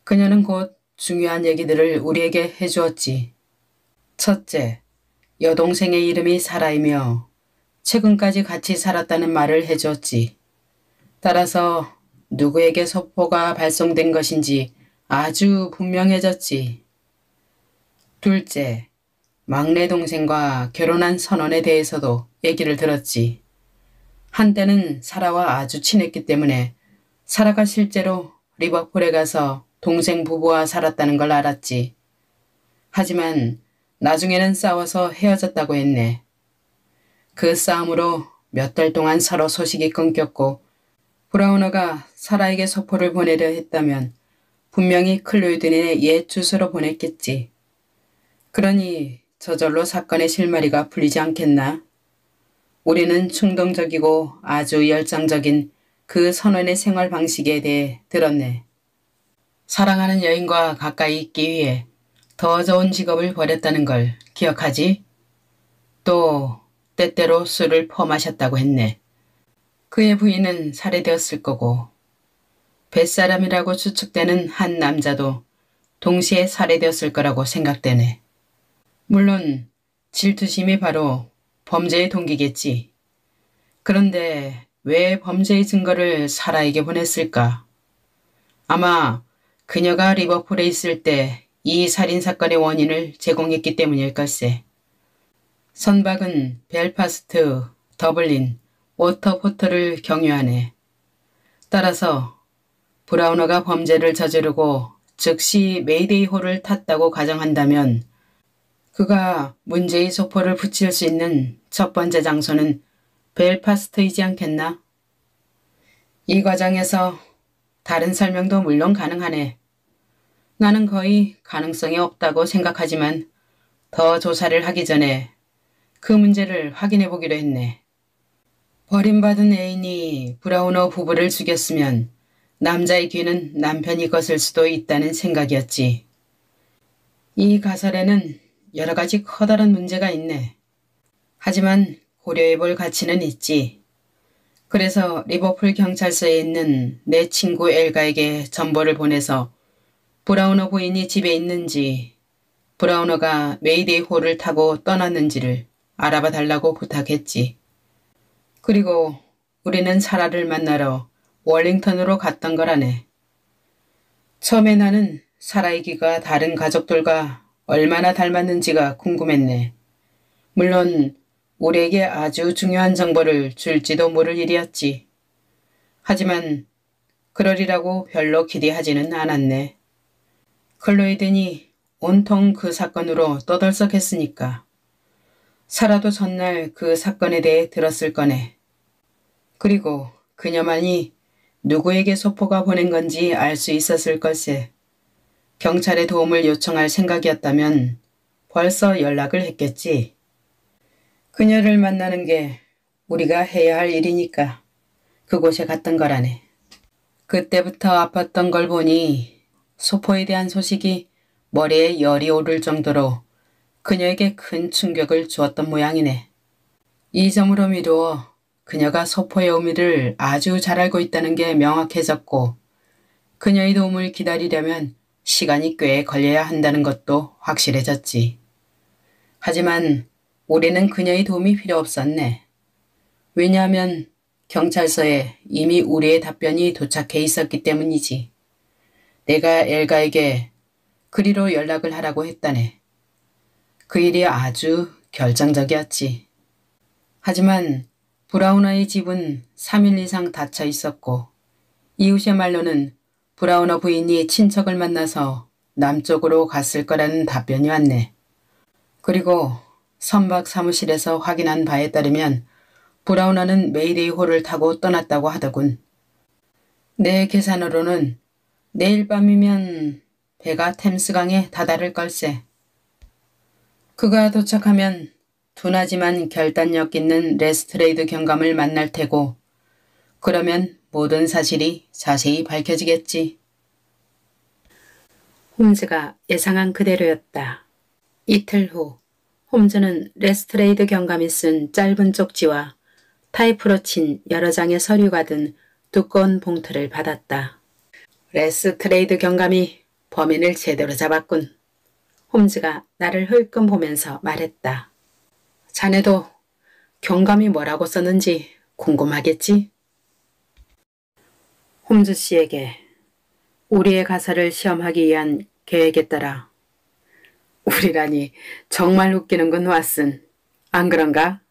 그녀는 곧 중요한 얘기들을 우리에게 해주었지. 첫째, 여동생의 이름이 사라이며 최근까지 같이 살았다는 말을 해주었지. 따라서 누구에게 소포가 발송된 것인지 아주 분명해졌지. 둘째, 막내 동생과 결혼한 선원에 대해서도 얘기를 들었지. 한때는 사라와 아주 친했기 때문에 사라가 실제로 리버풀에 가서 동생 부부와 살았다는 걸 알았지. 하지만 나중에는 싸워서 헤어졌다고 했네. 그 싸움으로 몇 달 동안 서로 소식이 끊겼고 브라우너가 사라에게 소포를 보내려 했다면 분명히 클로이든의 옛 주소로 보냈겠지. 그러니 저절로 사건의 실마리가 풀리지 않겠나? 우리는 충동적이고 아주 열정적인 그 선원의 생활 방식에 대해 들었네. 사랑하는 여인과 가까이 있기 위해 더 좋은 직업을 버렸다는 걸 기억하지? 또 때때로 술을 퍼마셨다고 했네. 그의 부인은 살해되었을 거고 뱃사람이라고 추측되는 한 남자도 동시에 살해되었을 거라고 생각되네. 물론 질투심이 바로 범죄의 동기겠지. 그런데 왜 범죄의 증거를 사라에게 보냈을까? 아마 그녀가 리버풀에 있을 때 이 살인사건의 원인을 제공했기 때문일 걸세. 선박은 벨파스트, 더블린, 워터포트를 경유하네. 따라서 브라우너가 범죄를 저지르고 즉시 메이데이호를 탔다고 가정한다면 그가 문제의 소포를 붙일 수 있는 첫 번째 장소는 벨파스트이지 않겠나? 이 과정에서 다른 설명도 물론 가능하네. 나는 거의 가능성이 없다고 생각하지만 더 조사를 하기 전에 그 문제를 확인해 보기로 했네. 버림받은 애인이 브라우너 부부를 죽였으면 남자의 귀는 남편이 것일 수도 있다는 생각이었지. 이 가설에는 여러 가지 커다란 문제가 있네. 하지만 고려해 볼 가치는 있지. 그래서 리버풀 경찰서에 있는 내 친구 엘가에게 전보를 보내서 브라우너 부인이 집에 있는지 브라우너가 메이데이호를 타고 떠났는지를 알아봐 달라고 부탁했지. 그리고 우리는 사라를 만나러 월링턴으로 갔던 거라네. 처음에 나는 사라의 귀가 다른 가족들과 얼마나 닮았는지가 궁금했네. 물론 우리에게 아주 중요한 정보를 줄지도 모를 일이었지. 하지만 그러리라고 별로 기대하지는 않았네. 클로이든이 온통 그 사건으로 떠들썩했으니까. 사라도 전날 그 사건에 대해 들었을 거네. 그리고 그녀만이 누구에게 소포가 보낸 건지 알 수 있었을 걸세. 경찰의 도움을 요청할 생각이었다면 벌써 연락을 했겠지. 그녀를 만나는 게 우리가 해야 할 일이니까 그곳에 갔던 거라네. 그때부터 아팠던 걸 보니 소포에 대한 소식이 머리에 열이 오를 정도로 그녀에게 큰 충격을 주었던 모양이네. 이 점으로 미루어 그녀가 소포의 의미를 아주 잘 알고 있다는 게 명확해졌고 그녀의 도움을 기다리려면 시간이 꽤 걸려야 한다는 것도 확실해졌지. 하지만 올해는 그녀의 도움이 필요 없었네. 왜냐하면 경찰서에 이미 우리의 답변이 도착해 있었기 때문이지. 내가 엘가에게 그리로 연락을 하라고 했다네. 그 일이 아주 결정적이었지. 하지만 브라우너의 집은 3일 이상 닫혀 있었고 이웃의 말로는 브라우너 부인이 친척을 만나서 남쪽으로 갔을 거라는 답변이 왔네. 그리고 선박 사무실에서 확인한 바에 따르면 브라우너는 메이데이 호를 타고 떠났다고 하더군. 내 계산으로는 내일 밤이면 배가 템스강에 다다를 걸세. 그가 도착하면 둔하지만 결단력 있는 레스트레이드 경감을 만날 테고 그러면 모든 사실이 자세히 밝혀지겠지. 홈즈가 예상한 그대로였다. 이틀 후 홈즈는 레스트레이드 경감이 쓴 짧은 쪽지와 타이프로 친 여러 장의 서류가 든 두꺼운 봉투를 받았다. 레스트레이드 경감이 범인을 제대로 잡았군. 홈즈가 나를 흘끔 보면서 말했다. 자네도 경감이 뭐라고 썼는지 궁금하겠지? 홈즈 씨에게 우리의 가설을 시험하기 위한 계획에 따라 우리라니 정말 웃기는군 왓슨. 안 그런가?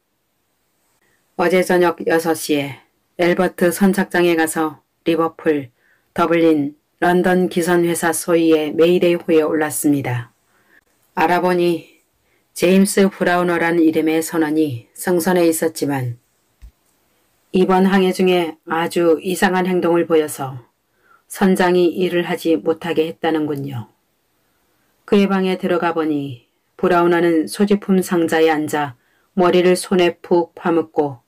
어제 저녁 6시에 엘버트 선착장에 가서 리버풀, 더블린, 런던 기선회사 소유의 메이데이 호에 올랐습니다. 알아보니 제임스 브라우너라는 이름의 선원이 승선해 있었지만 이번 항해 중에 아주 이상한 행동을 보여서 선장이 일을 하지 못하게 했다는군요. 그의 방에 들어가 보니 브라우너는 소지품 상자에 앉아 머리를 손에 푹 파묻고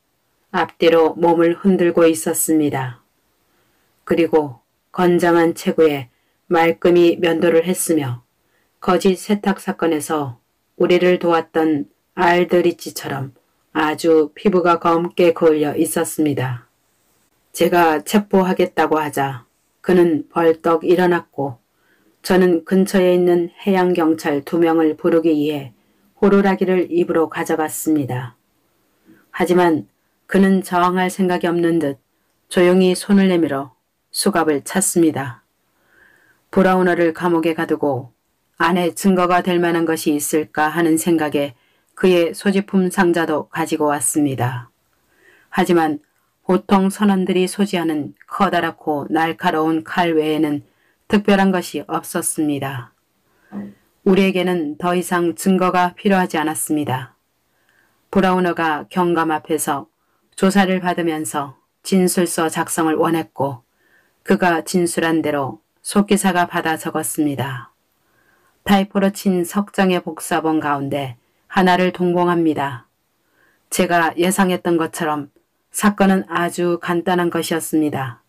앞뒤로 몸을 흔들고 있었습니다. 그리고 건장한 체구에 말끔히 면도를 했으며 거짓 세탁 사건에서 우리를 도왔던 알드리치처럼 아주 피부가 검게 그을려 있었습니다. 제가 체포하겠다고 하자 그는 벌떡 일어났고 저는 근처에 있는 해양경찰 2명을 부르기 위해 호루라기를 입으로 가져갔습니다. 하지만 그는 저항할 생각이 없는 듯 조용히 손을 내밀어 수갑을 찼습니다. 브라우너를 감옥에 가두고 안에 증거가 될 만한 것이 있을까 하는 생각에 그의 소지품 상자도 가지고 왔습니다. 하지만 보통 선원들이 소지하는 커다랗고 날카로운 칼 외에는 특별한 것이 없었습니다. 우리에게는 더 이상 증거가 필요하지 않았습니다. 브라우너가 경감 앞에서 조사를 받으면서 진술서 작성을 원했고 그가 진술한 대로 속기사가 받아 적었습니다. 타이포로 친 석장의 복사본 가운데 하나를 동봉합니다. 제가 예상했던 것처럼 사건은 아주 간단한 것이었습니다.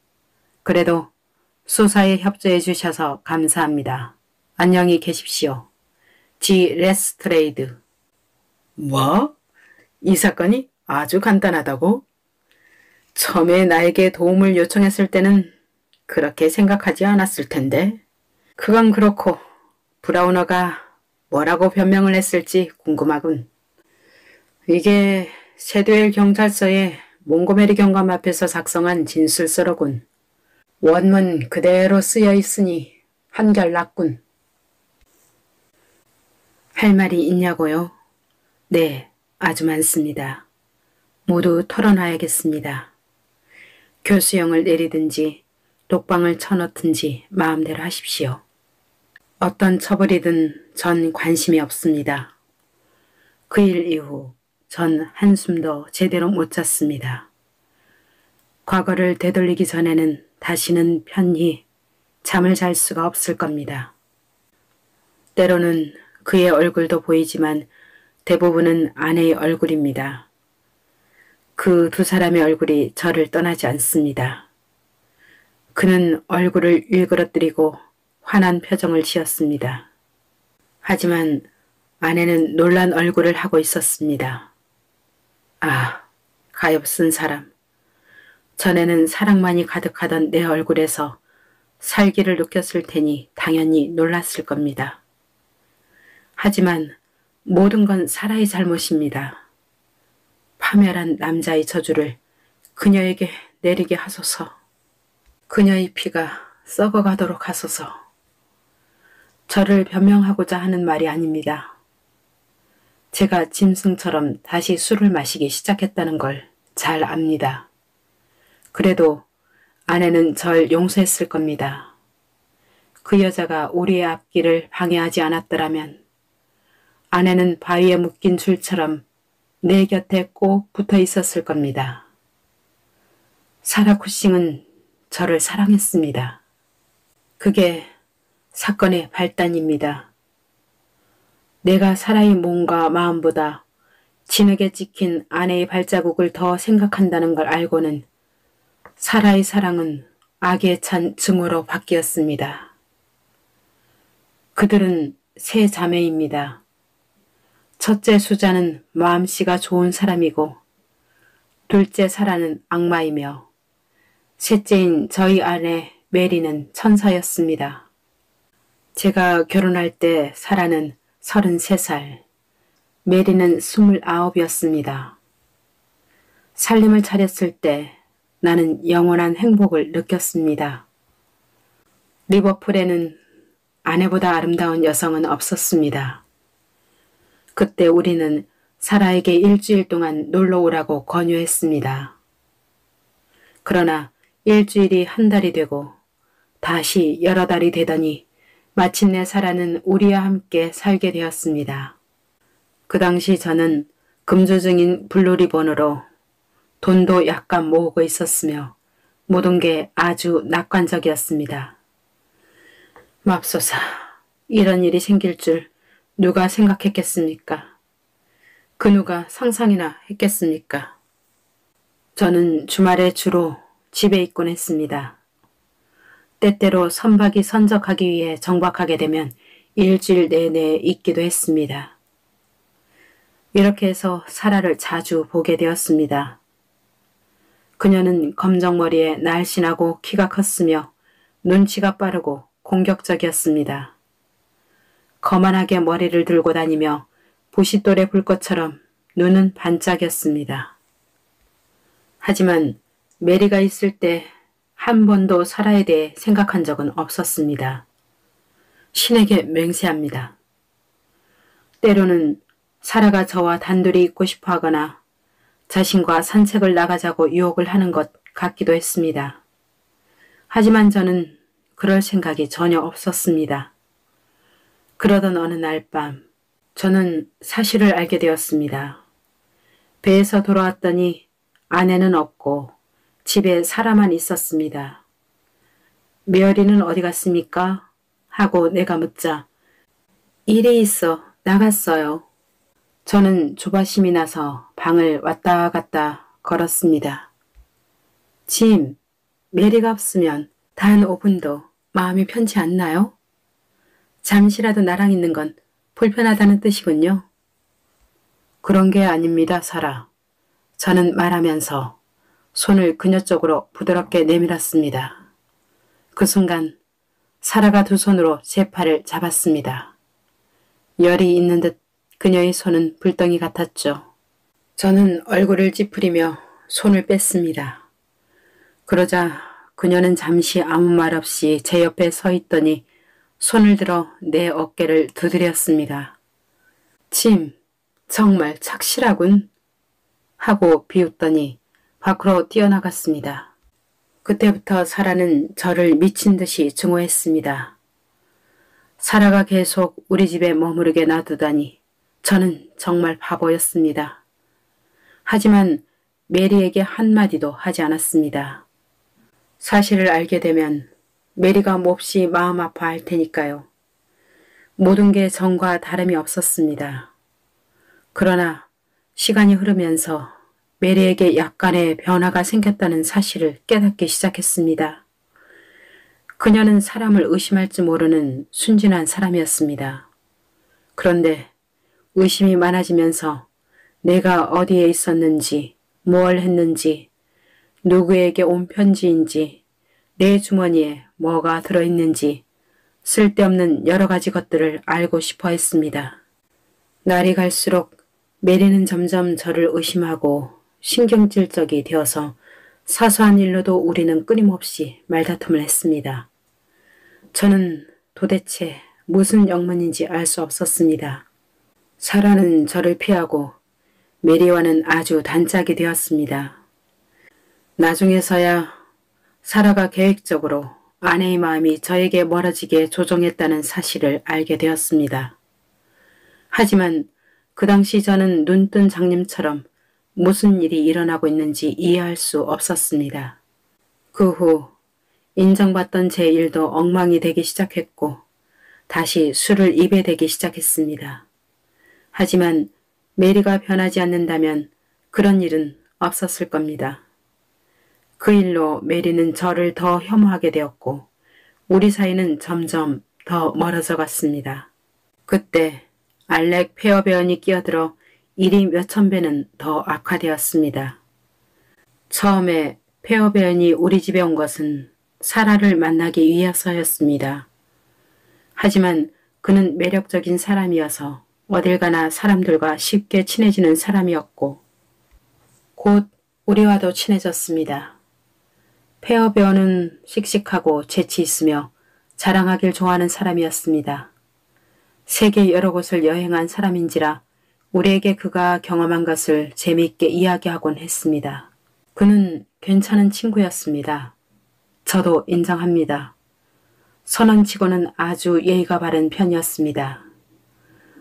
그래도 수사에 협조해 주셔서 감사합니다. 안녕히 계십시오. 지 레스트레이드. 뭐? 이 사건이 아주 간단하다고? 처음에 나에게 도움을 요청했을 때는 그렇게 생각하지 않았을 텐데. 그건 그렇고 브라우너가 뭐라고 변명을 했을지 궁금하군. 이게 세드웰 경찰서의 몽고메리 경감 앞에서 작성한 진술서로군. 원문 그대로 쓰여 있으니 한결 낫군. 할 말이 있냐고요? 네, 아주 많습니다. 모두 털어놔야겠습니다. 교수형을 내리든지 독방을 쳐넣든지 마음대로 하십시오. 어떤 처벌이든 전 관심이 없습니다. 그 일 이후 전 한숨도 제대로 못 잤습니다. 과거를 되돌리기 전에는 다시는 편히 잠을 잘 수가 없을 겁니다. 때로는 그의 얼굴도 보이지만 대부분은 아내의 얼굴입니다. 그 두 사람의 얼굴이 저를 떠나지 않습니다. 그는 얼굴을 일그러뜨리고 화난 표정을 지었습니다. 하지만 아내는 놀란 얼굴을 하고 있었습니다. 아, 가엾은 사람. 전에는 사랑만이 가득하던 내 얼굴에서 살기를 느꼈을 테니 당연히 놀랐을 겁니다. 하지만 모든 건 사라의 잘못입니다. 파멸한 남자의 저주를 그녀에게 내리게 하소서. 그녀의 피가 썩어가도록 하소서. 저를 변명하고자 하는 말이 아닙니다. 제가 짐승처럼 다시 술을 마시기 시작했다는 걸 잘 압니다. 그래도 아내는 절 용서했을 겁니다. 그 여자가 우리의 앞길을 방해하지 않았더라면 아내는 바위에 묶인 줄처럼 내 곁에 꼭 붙어 있었을 겁니다. 사라 쿠싱은 저를 사랑했습니다. 그게 사건의 발단입니다. 내가 사라의 몸과 마음보다 진흙에 찍힌 아내의 발자국을 더 생각한다는 걸 알고는 사라의 사랑은 악에 찬 증오로 바뀌었습니다. 그들은 세 자매입니다. 첫째 수자는 마음씨가 좋은 사람이고 둘째 사라는 악마이며 셋째인 저희 아내 메리는 천사였습니다. 제가 결혼할 때 사라는 33살, 메리는 29이었습니다. 살림을 차렸을 때 나는 영원한 행복을 느꼈습니다. 리버풀에는 아내보다 아름다운 여성은 없었습니다. 그때 우리는 사라에게 일주일 동안 놀러 오라고 권유했습니다. 그러나 일주일이 한 달이 되고 다시 여러 달이 되더니 마침내 사라는 우리와 함께 살게 되었습니다. 그 당시 저는 금주중인 블루리본으로 돈도 약간 모으고 있었으며 모든 게 아주 낙관적이었습니다. 맙소사, 이런 일이 생길 줄 누가 생각했겠습니까? 그 누가 상상이나 했겠습니까? 저는 주말에 주로 집에 있곤 했습니다. 때때로 선박이 선적하기 위해 정박하게 되면 일주일 내내 있기도 했습니다. 이렇게 해서 사라를 자주 보게 되었습니다. 그녀는 검정머리에 날씬하고 키가 컸으며 눈치가 빠르고 공격적이었습니다. 거만하게 머리를 들고 다니며 부싯돌의 불꽃처럼 눈은 반짝였습니다. 하지만 메리가 있을 때 한 번도 사라에 대해 생각한 적은 없었습니다. 신에게 맹세합니다. 때로는 사라가 저와 단둘이 있고 싶어 하거나 자신과 산책을 나가자고 유혹을 하는 것 같기도 했습니다. 하지만 저는 그럴 생각이 전혀 없었습니다. 그러던 어느 날 밤 저는 사실을 알게 되었습니다. 배에서 돌아왔더니 아내는 없고 집에 사라만 있었습니다. 메어리는 어디 갔습니까? 하고 내가 묻자 일이 있어 나갔어요. 저는 조바심이 나서 방을 왔다 갔다 걸었습니다. 짐, 메리가 없으면 단 5분도 마음이 편치 않나요? 잠시라도 나랑 있는 건 불편하다는 뜻이군요. 그런 게 아닙니다, 사라. 저는 말하면서 손을 그녀 쪽으로 부드럽게 내밀었습니다. 그 순간 사라가 두 손으로 제 팔을 잡았습니다. 열이 있는 듯 그녀의 손은 불덩이 같았죠. 저는 얼굴을 찌푸리며 손을 뺐습니다. 그러자 그녀는 잠시 아무 말 없이 제 옆에 서 있더니 손을 들어 내 어깨를 두드렸습니다. 침, 정말 착실하군. 하고 비웃더니 밖으로 뛰어나갔습니다. 그때부터 사라는 저를 미친 듯이 증오했습니다. 사라가 계속 우리 집에 머무르게 놔두다니 저는 정말 바보였습니다. 하지만 메리에게 한마디도 하지 않았습니다. 사실을 알게 되면 메리가 몹시 마음 아파할 테니까요. 모든 게 전과 다름이 없었습니다. 그러나 시간이 흐르면서 메리에게 약간의 변화가 생겼다는 사실을 깨닫기 시작했습니다. 그녀는 사람을 의심할 줄 모르는 순진한 사람이었습니다. 그런데 의심이 많아지면서 내가 어디에 있었는지, 무엇을 했는지, 누구에게 온 편지인지, 내 주머니에 뭐가 들어있는지 쓸데없는 여러 가지 것들을 알고 싶어 했습니다. 날이 갈수록 메리는 점점 저를 의심하고 신경질적이 되어서 사소한 일로도 우리는 끊임없이 말다툼을 했습니다. 저는 도대체 무슨 영문인지 알 수 없었습니다. 사라는 저를 피하고 메리와는 아주 단짝이 되었습니다. 나중에서야 사라가 계획적으로 아내의 마음이 저에게 멀어지게 조종했다는 사실을 알게 되었습니다. 하지만 그 당시 저는 눈뜬 장님처럼 무슨 일이 일어나고 있는지 이해할 수 없었습니다. 그 후 인정받던 제 일도 엉망이 되기 시작했고 다시 술을 입에 대기 시작했습니다. 하지만 메리가 변하지 않는다면 그런 일은 없었을 겁니다. 그 일로 메리는 저를 더 혐오하게 되었고 우리 사이는 점점 더 멀어져 갔습니다. 그때 알렉 페어베언이 끼어들어 일이 몇천 배는 더 악화되었습니다. 처음에 페어베언이 우리 집에 온 것은 사라를 만나기 위해서였습니다. 하지만 그는 매력적인 사람이어서 어딜 가나 사람들과 쉽게 친해지는 사람이었고 곧 우리와도 친해졌습니다. 페어베어는 씩씩하고 재치 있으며 자랑하길 좋아하는 사람이었습니다. 세계 여러 곳을 여행한 사람인지라 우리에게 그가 경험한 것을 재미있게 이야기하곤 했습니다. 그는 괜찮은 친구였습니다. 저도 인정합니다. 선원치고는 아주 예의가 바른 편이었습니다.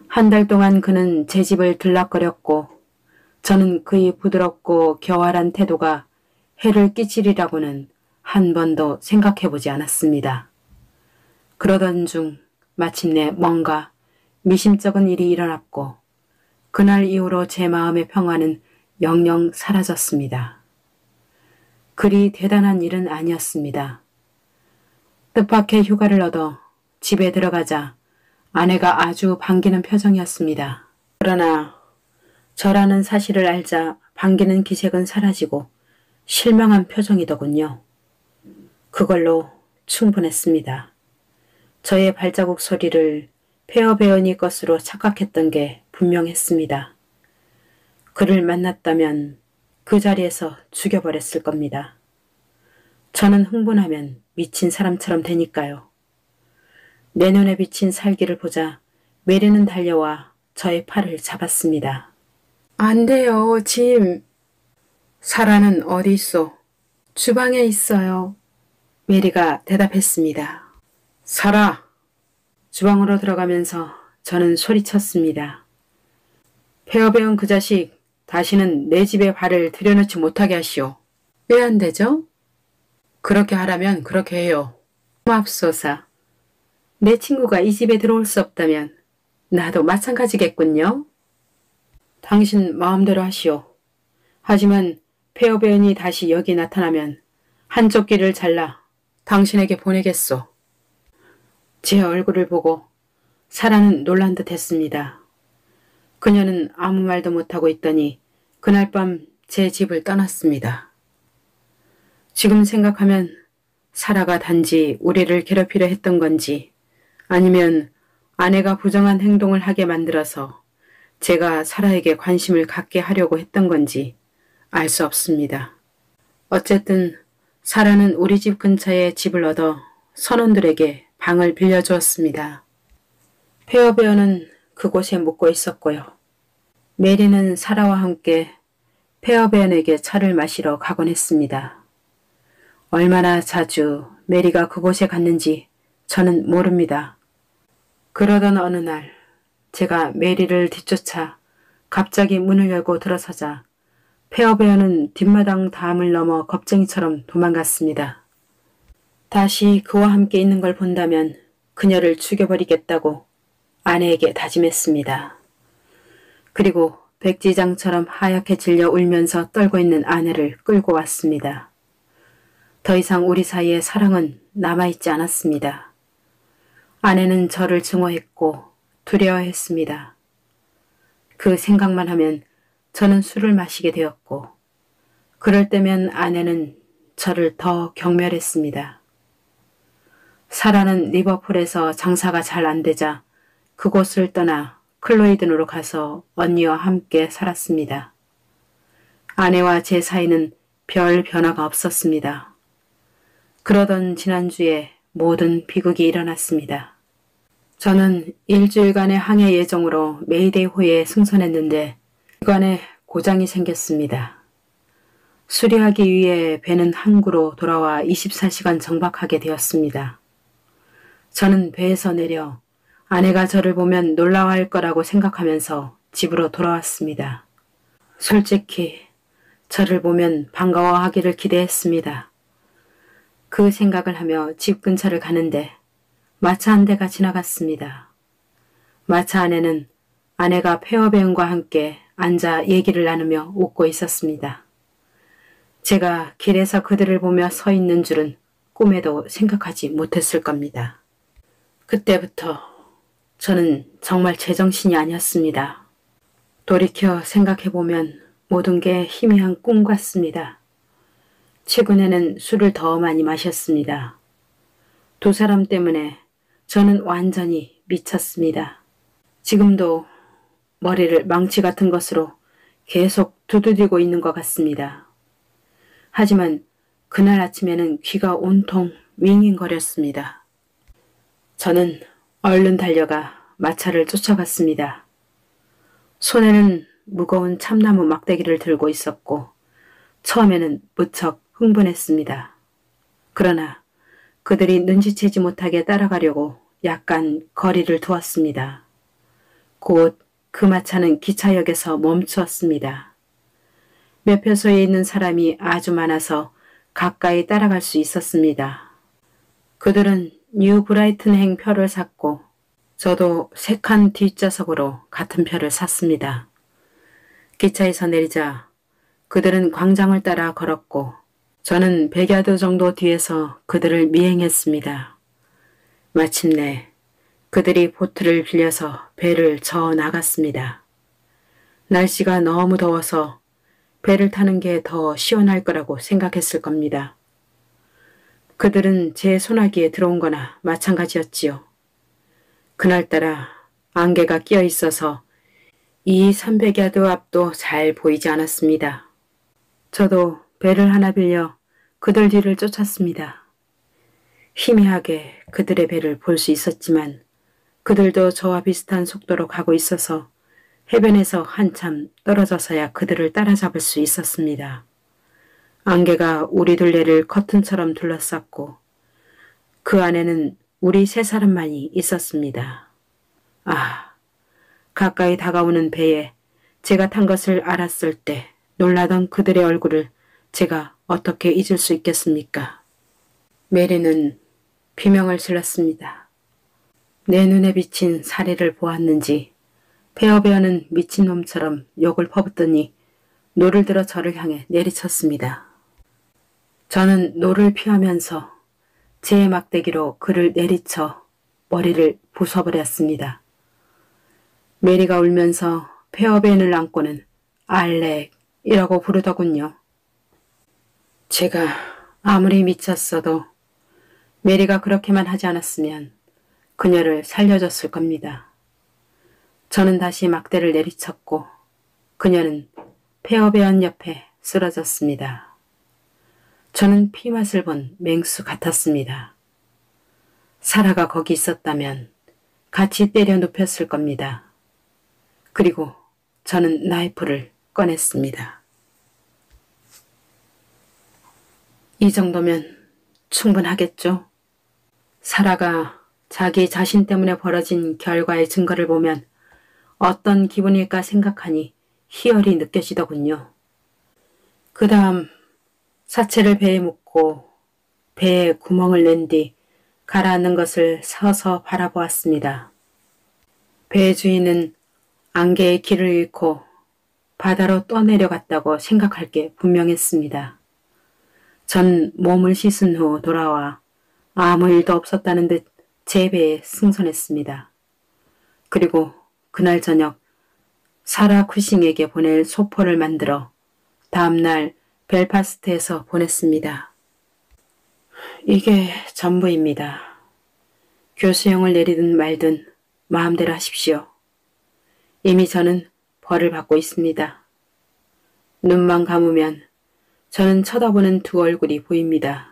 한 달 동안 그는 제 집을 들락거렸고 저는 그의 부드럽고 교활한 태도가 해를 끼치리라고는 한 번도 생각해보지 않았습니다. 그러던 중 마침내 뭔가 미심쩍은 일이 일어났고 그날 이후로 제 마음의 평화는 영영 사라졌습니다. 그리 대단한 일은 아니었습니다. 뜻밖의 휴가를 얻어 집에 들어가자 아내가 아주 반기는 표정이었습니다. 그러나 저라는 사실을 알자 반기는 기색은 사라지고 실망한 표정이더군요. 그걸로 충분했습니다. 저의 발자국 소리를 페어베어니 것으로 착각했던 게 분명했습니다. 그를 만났다면 그 자리에서 죽여버렸을 겁니다. 저는 흥분하면 미친 사람처럼 되니까요. 내 눈에 비친 살기를 보자 메리는 달려와 저의 팔을 잡았습니다. 안 돼요, 짐. 사라는 어디 있어? 주방에 있어요. 메리가 대답했습니다. 사라! 주방으로 들어가면서 저는 소리쳤습니다. 페어베언 그 자식, 다시는 내 집에 발을 들여놓지 못하게 하시오. 왜 안 되죠? 그렇게 하라면 그렇게 해요. 맙소사. 내 친구가 이 집에 들어올 수 없다면 나도 마찬가지겠군요. 당신 마음대로 하시오. 하지만 페어베언이 다시 여기 나타나면 한쪽 귀를 잘라 당신에게 보내겠소. 제 얼굴을 보고 사라는 놀란 듯 했습니다. 그녀는 아무 말도 못하고 있더니 그날 밤 제 집을 떠났습니다. 지금 생각하면 사라가 단지 우리를 괴롭히려 했던 건지 아니면 아내가 부정한 행동을 하게 만들어서 제가 사라에게 관심을 갖게 하려고 했던 건지 알 수 없습니다. 어쨌든 사라는 우리 집 근처에 집을 얻어 선원들에게 방을 빌려주었습니다. 페어베어는 그곳에 묵고 있었고요. 메리는 사라와 함께 페어베어에게 차를 마시러 가곤 했습니다. 얼마나 자주 메리가 그곳에 갔는지 저는 모릅니다. 그러던 어느 날 제가 메리를 뒤쫓아 갑자기 문을 열고 들어서자 페어베어는 뒷마당 담을 넘어 겁쟁이처럼 도망갔습니다. 다시 그와 함께 있는 걸 본다면 그녀를 죽여버리겠다고 아내에게 다짐했습니다. 그리고 백지장처럼 하얗게 질려 울면서 떨고 있는 아내를 끌고 왔습니다. 더 이상 우리 사이에 사랑은 남아있지 않았습니다. 아내는 저를 증오했고 두려워했습니다. 그 생각만 하면 저는 술을 마시게 되었고 그럴 때면 아내는 저를 더 경멸했습니다. 사라는 리버풀에서 장사가 잘 안 되자 그곳을 떠나 클로이든으로 가서 언니와 함께 살았습니다. 아내와 제 사이는 별 변화가 없었습니다. 그러던 지난주에 모든 비극이 일어났습니다. 저는 일주일간의 항해 예정으로 메이데이 호에 승선했는데 기관에 고장이 생겼습니다. 수리하기 위해 배는 항구로 돌아와 24시간 정박하게 되었습니다. 저는 배에서 내려 아내가 저를 보면 놀라워할 거라고 생각하면서 집으로 돌아왔습니다. 솔직히 저를 보면 반가워하기를 기대했습니다. 그 생각을 하며 집 근처를 가는데 마차 한 대가 지나갔습니다. 마차 안에는 아내가 폐허배은과 함께 앉아 얘기를 나누며 웃고 있었습니다. 제가 길에서 그들을 보며 서 있는 줄은 꿈에도 생각하지 못했을 겁니다. 그때부터 저는 정말 제정신이 아니었습니다. 돌이켜 생각해보면 모든 게 희미한 꿈 같습니다. 최근에는 술을 더 많이 마셨습니다. 두 사람 때문에 저는 완전히 미쳤습니다. 지금도 머리를 망치 같은 것으로 계속 두드리고 있는 것 같습니다. 하지만 그날 아침에는 귀가 온통 윙윙거렸습니다. 저는 얼른 달려가 마차를 쫓아갔습니다. 손에는 무거운 참나무 막대기를 들고 있었고 처음에는 무척 흥분했습니다. 그러나 그들이 눈치채지 못하게 따라가려고 약간 거리를 두었습니다. 곧 그 마차는 기차역에서 멈추었습니다. 매표소에 있는 사람이 아주 많아서 가까이 따라갈 수 있었습니다. 그들은 뉴 브라이튼행 표를 샀고 저도 3칸 뒷좌석으로 같은 표를 샀습니다. 기차에서 내리자 그들은 광장을 따라 걸었고 저는 100야드 정도 뒤에서 그들을 미행했습니다. 마침내 그들이 보트를 빌려서 배를 저어 나갔습니다. 날씨가 너무 더워서 배를 타는 게 더 시원할 거라고 생각했을 겁니다. 그들은 제 소나기에 들어온 거나 마찬가지였지요. 그날따라 안개가 끼어 있어서 이 300야드 앞도 잘 보이지 않았습니다. 저도 배를 하나 빌려 그들 뒤를 쫓았습니다. 희미하게 그들의 배를 볼 수 있었지만 그들도 저와 비슷한 속도로 가고 있어서 해변에서 한참 떨어져서야 그들을 따라잡을 수 있었습니다. 안개가 우리 둘레를 커튼처럼 둘러쌌고 그 안에는 우리 3사람만이 있었습니다. 아, 가까이 다가오는 배에 제가 탄 것을 알았을 때 놀라던 그들의 얼굴을 제가 어떻게 잊을 수 있겠습니까? 메리는 비명을 질렀습니다. 내 눈에 비친 사례를 보았는지 페어베어는 미친놈처럼 욕을 퍼붓더니 노를 들어 저를 향해 내리쳤습니다. 저는 노를 피하면서 제 막대기로 그를 내리쳐 머리를 부숴버렸습니다. 메리가 울면서 페어벤을 안고는 알렉이라고 부르더군요. 제가 아무리 미쳤어도 메리가 그렇게만 하지 않았으면 그녀를 살려줬을 겁니다. 저는 다시 막대를 내리쳤고 그녀는 페어베언 옆에 쓰러졌습니다. 저는 피맛을 본 맹수 같았습니다. 사라가 거기 있었다면 같이 때려 눕혔을 겁니다. 그리고 저는 나이프를 꺼냈습니다. 이 정도면 충분하겠죠? 사라가 자기 자신 때문에 벌어진 결과의 증거를 보면 어떤 기분일까 생각하니 희열이 느껴지더군요. 그 다음 사체를 배에 묻고 배에 구멍을 낸 뒤 가라앉는 것을 서서 바라보았습니다. 배의 주인은 안개의 길을 잃고 바다로 떠내려갔다고 생각할 게 분명했습니다. 전 몸을 씻은 후 돌아와 아무 일도 없었다는 듯 제 배에 승선했습니다. 그리고 그날 저녁 사라 쿠싱에게 보낼 소포를 만들어 다음날 벨파스트에서 보냈습니다. 이게 전부입니다. 교수형을 내리든 말든 마음대로 하십시오. 이미 저는 벌을 받고 있습니다. 눈만 감으면 저는 쳐다보는 두 얼굴이 보입니다.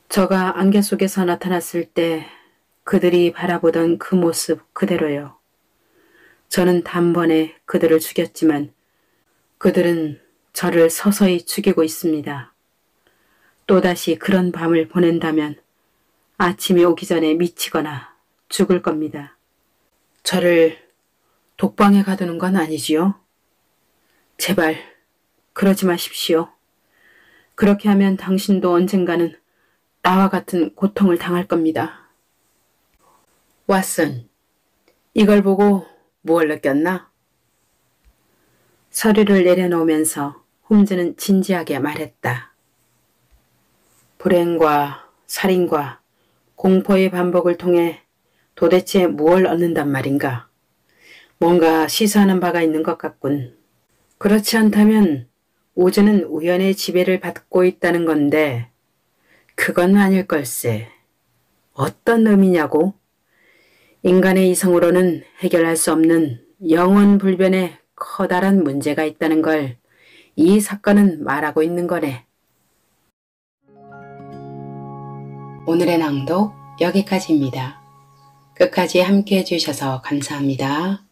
저가 안개 속에서 나타났을 때 그들이 바라보던 그 모습 그대로요. 저는 단번에 그들을 죽였지만 그들은 저를 서서히 죽이고 있습니다. 또다시 그런 밤을 보낸다면 아침이 오기 전에 미치거나 죽을 겁니다. 저를 독방에 가두는 건 아니지요? 제발 그러지 마십시오. 그렇게 하면 당신도 언젠가는 나와 같은 고통을 당할 겁니다. 왓슨, 이걸 보고 무엇을 느꼈나? 서류를 내려놓으면서 홈즈는 진지하게 말했다. 불행과 살인과 공포의 반복을 통해 도대체 무엇을 얻는단 말인가? 뭔가 시사하는 바가 있는 것 같군. 그렇지 않다면 우주는 우연의 지배를 받고 있다는 건데 그건 아닐 걸세. 어떤 의미냐고? 인간의 이성으로는 해결할 수 없는 영원불변의 커다란 문제가 있다는 걸 이 사건은 말하고 있는 거네. 오늘의 낭독 여기까지입니다. 끝까지 함께 해주셔서 감사합니다.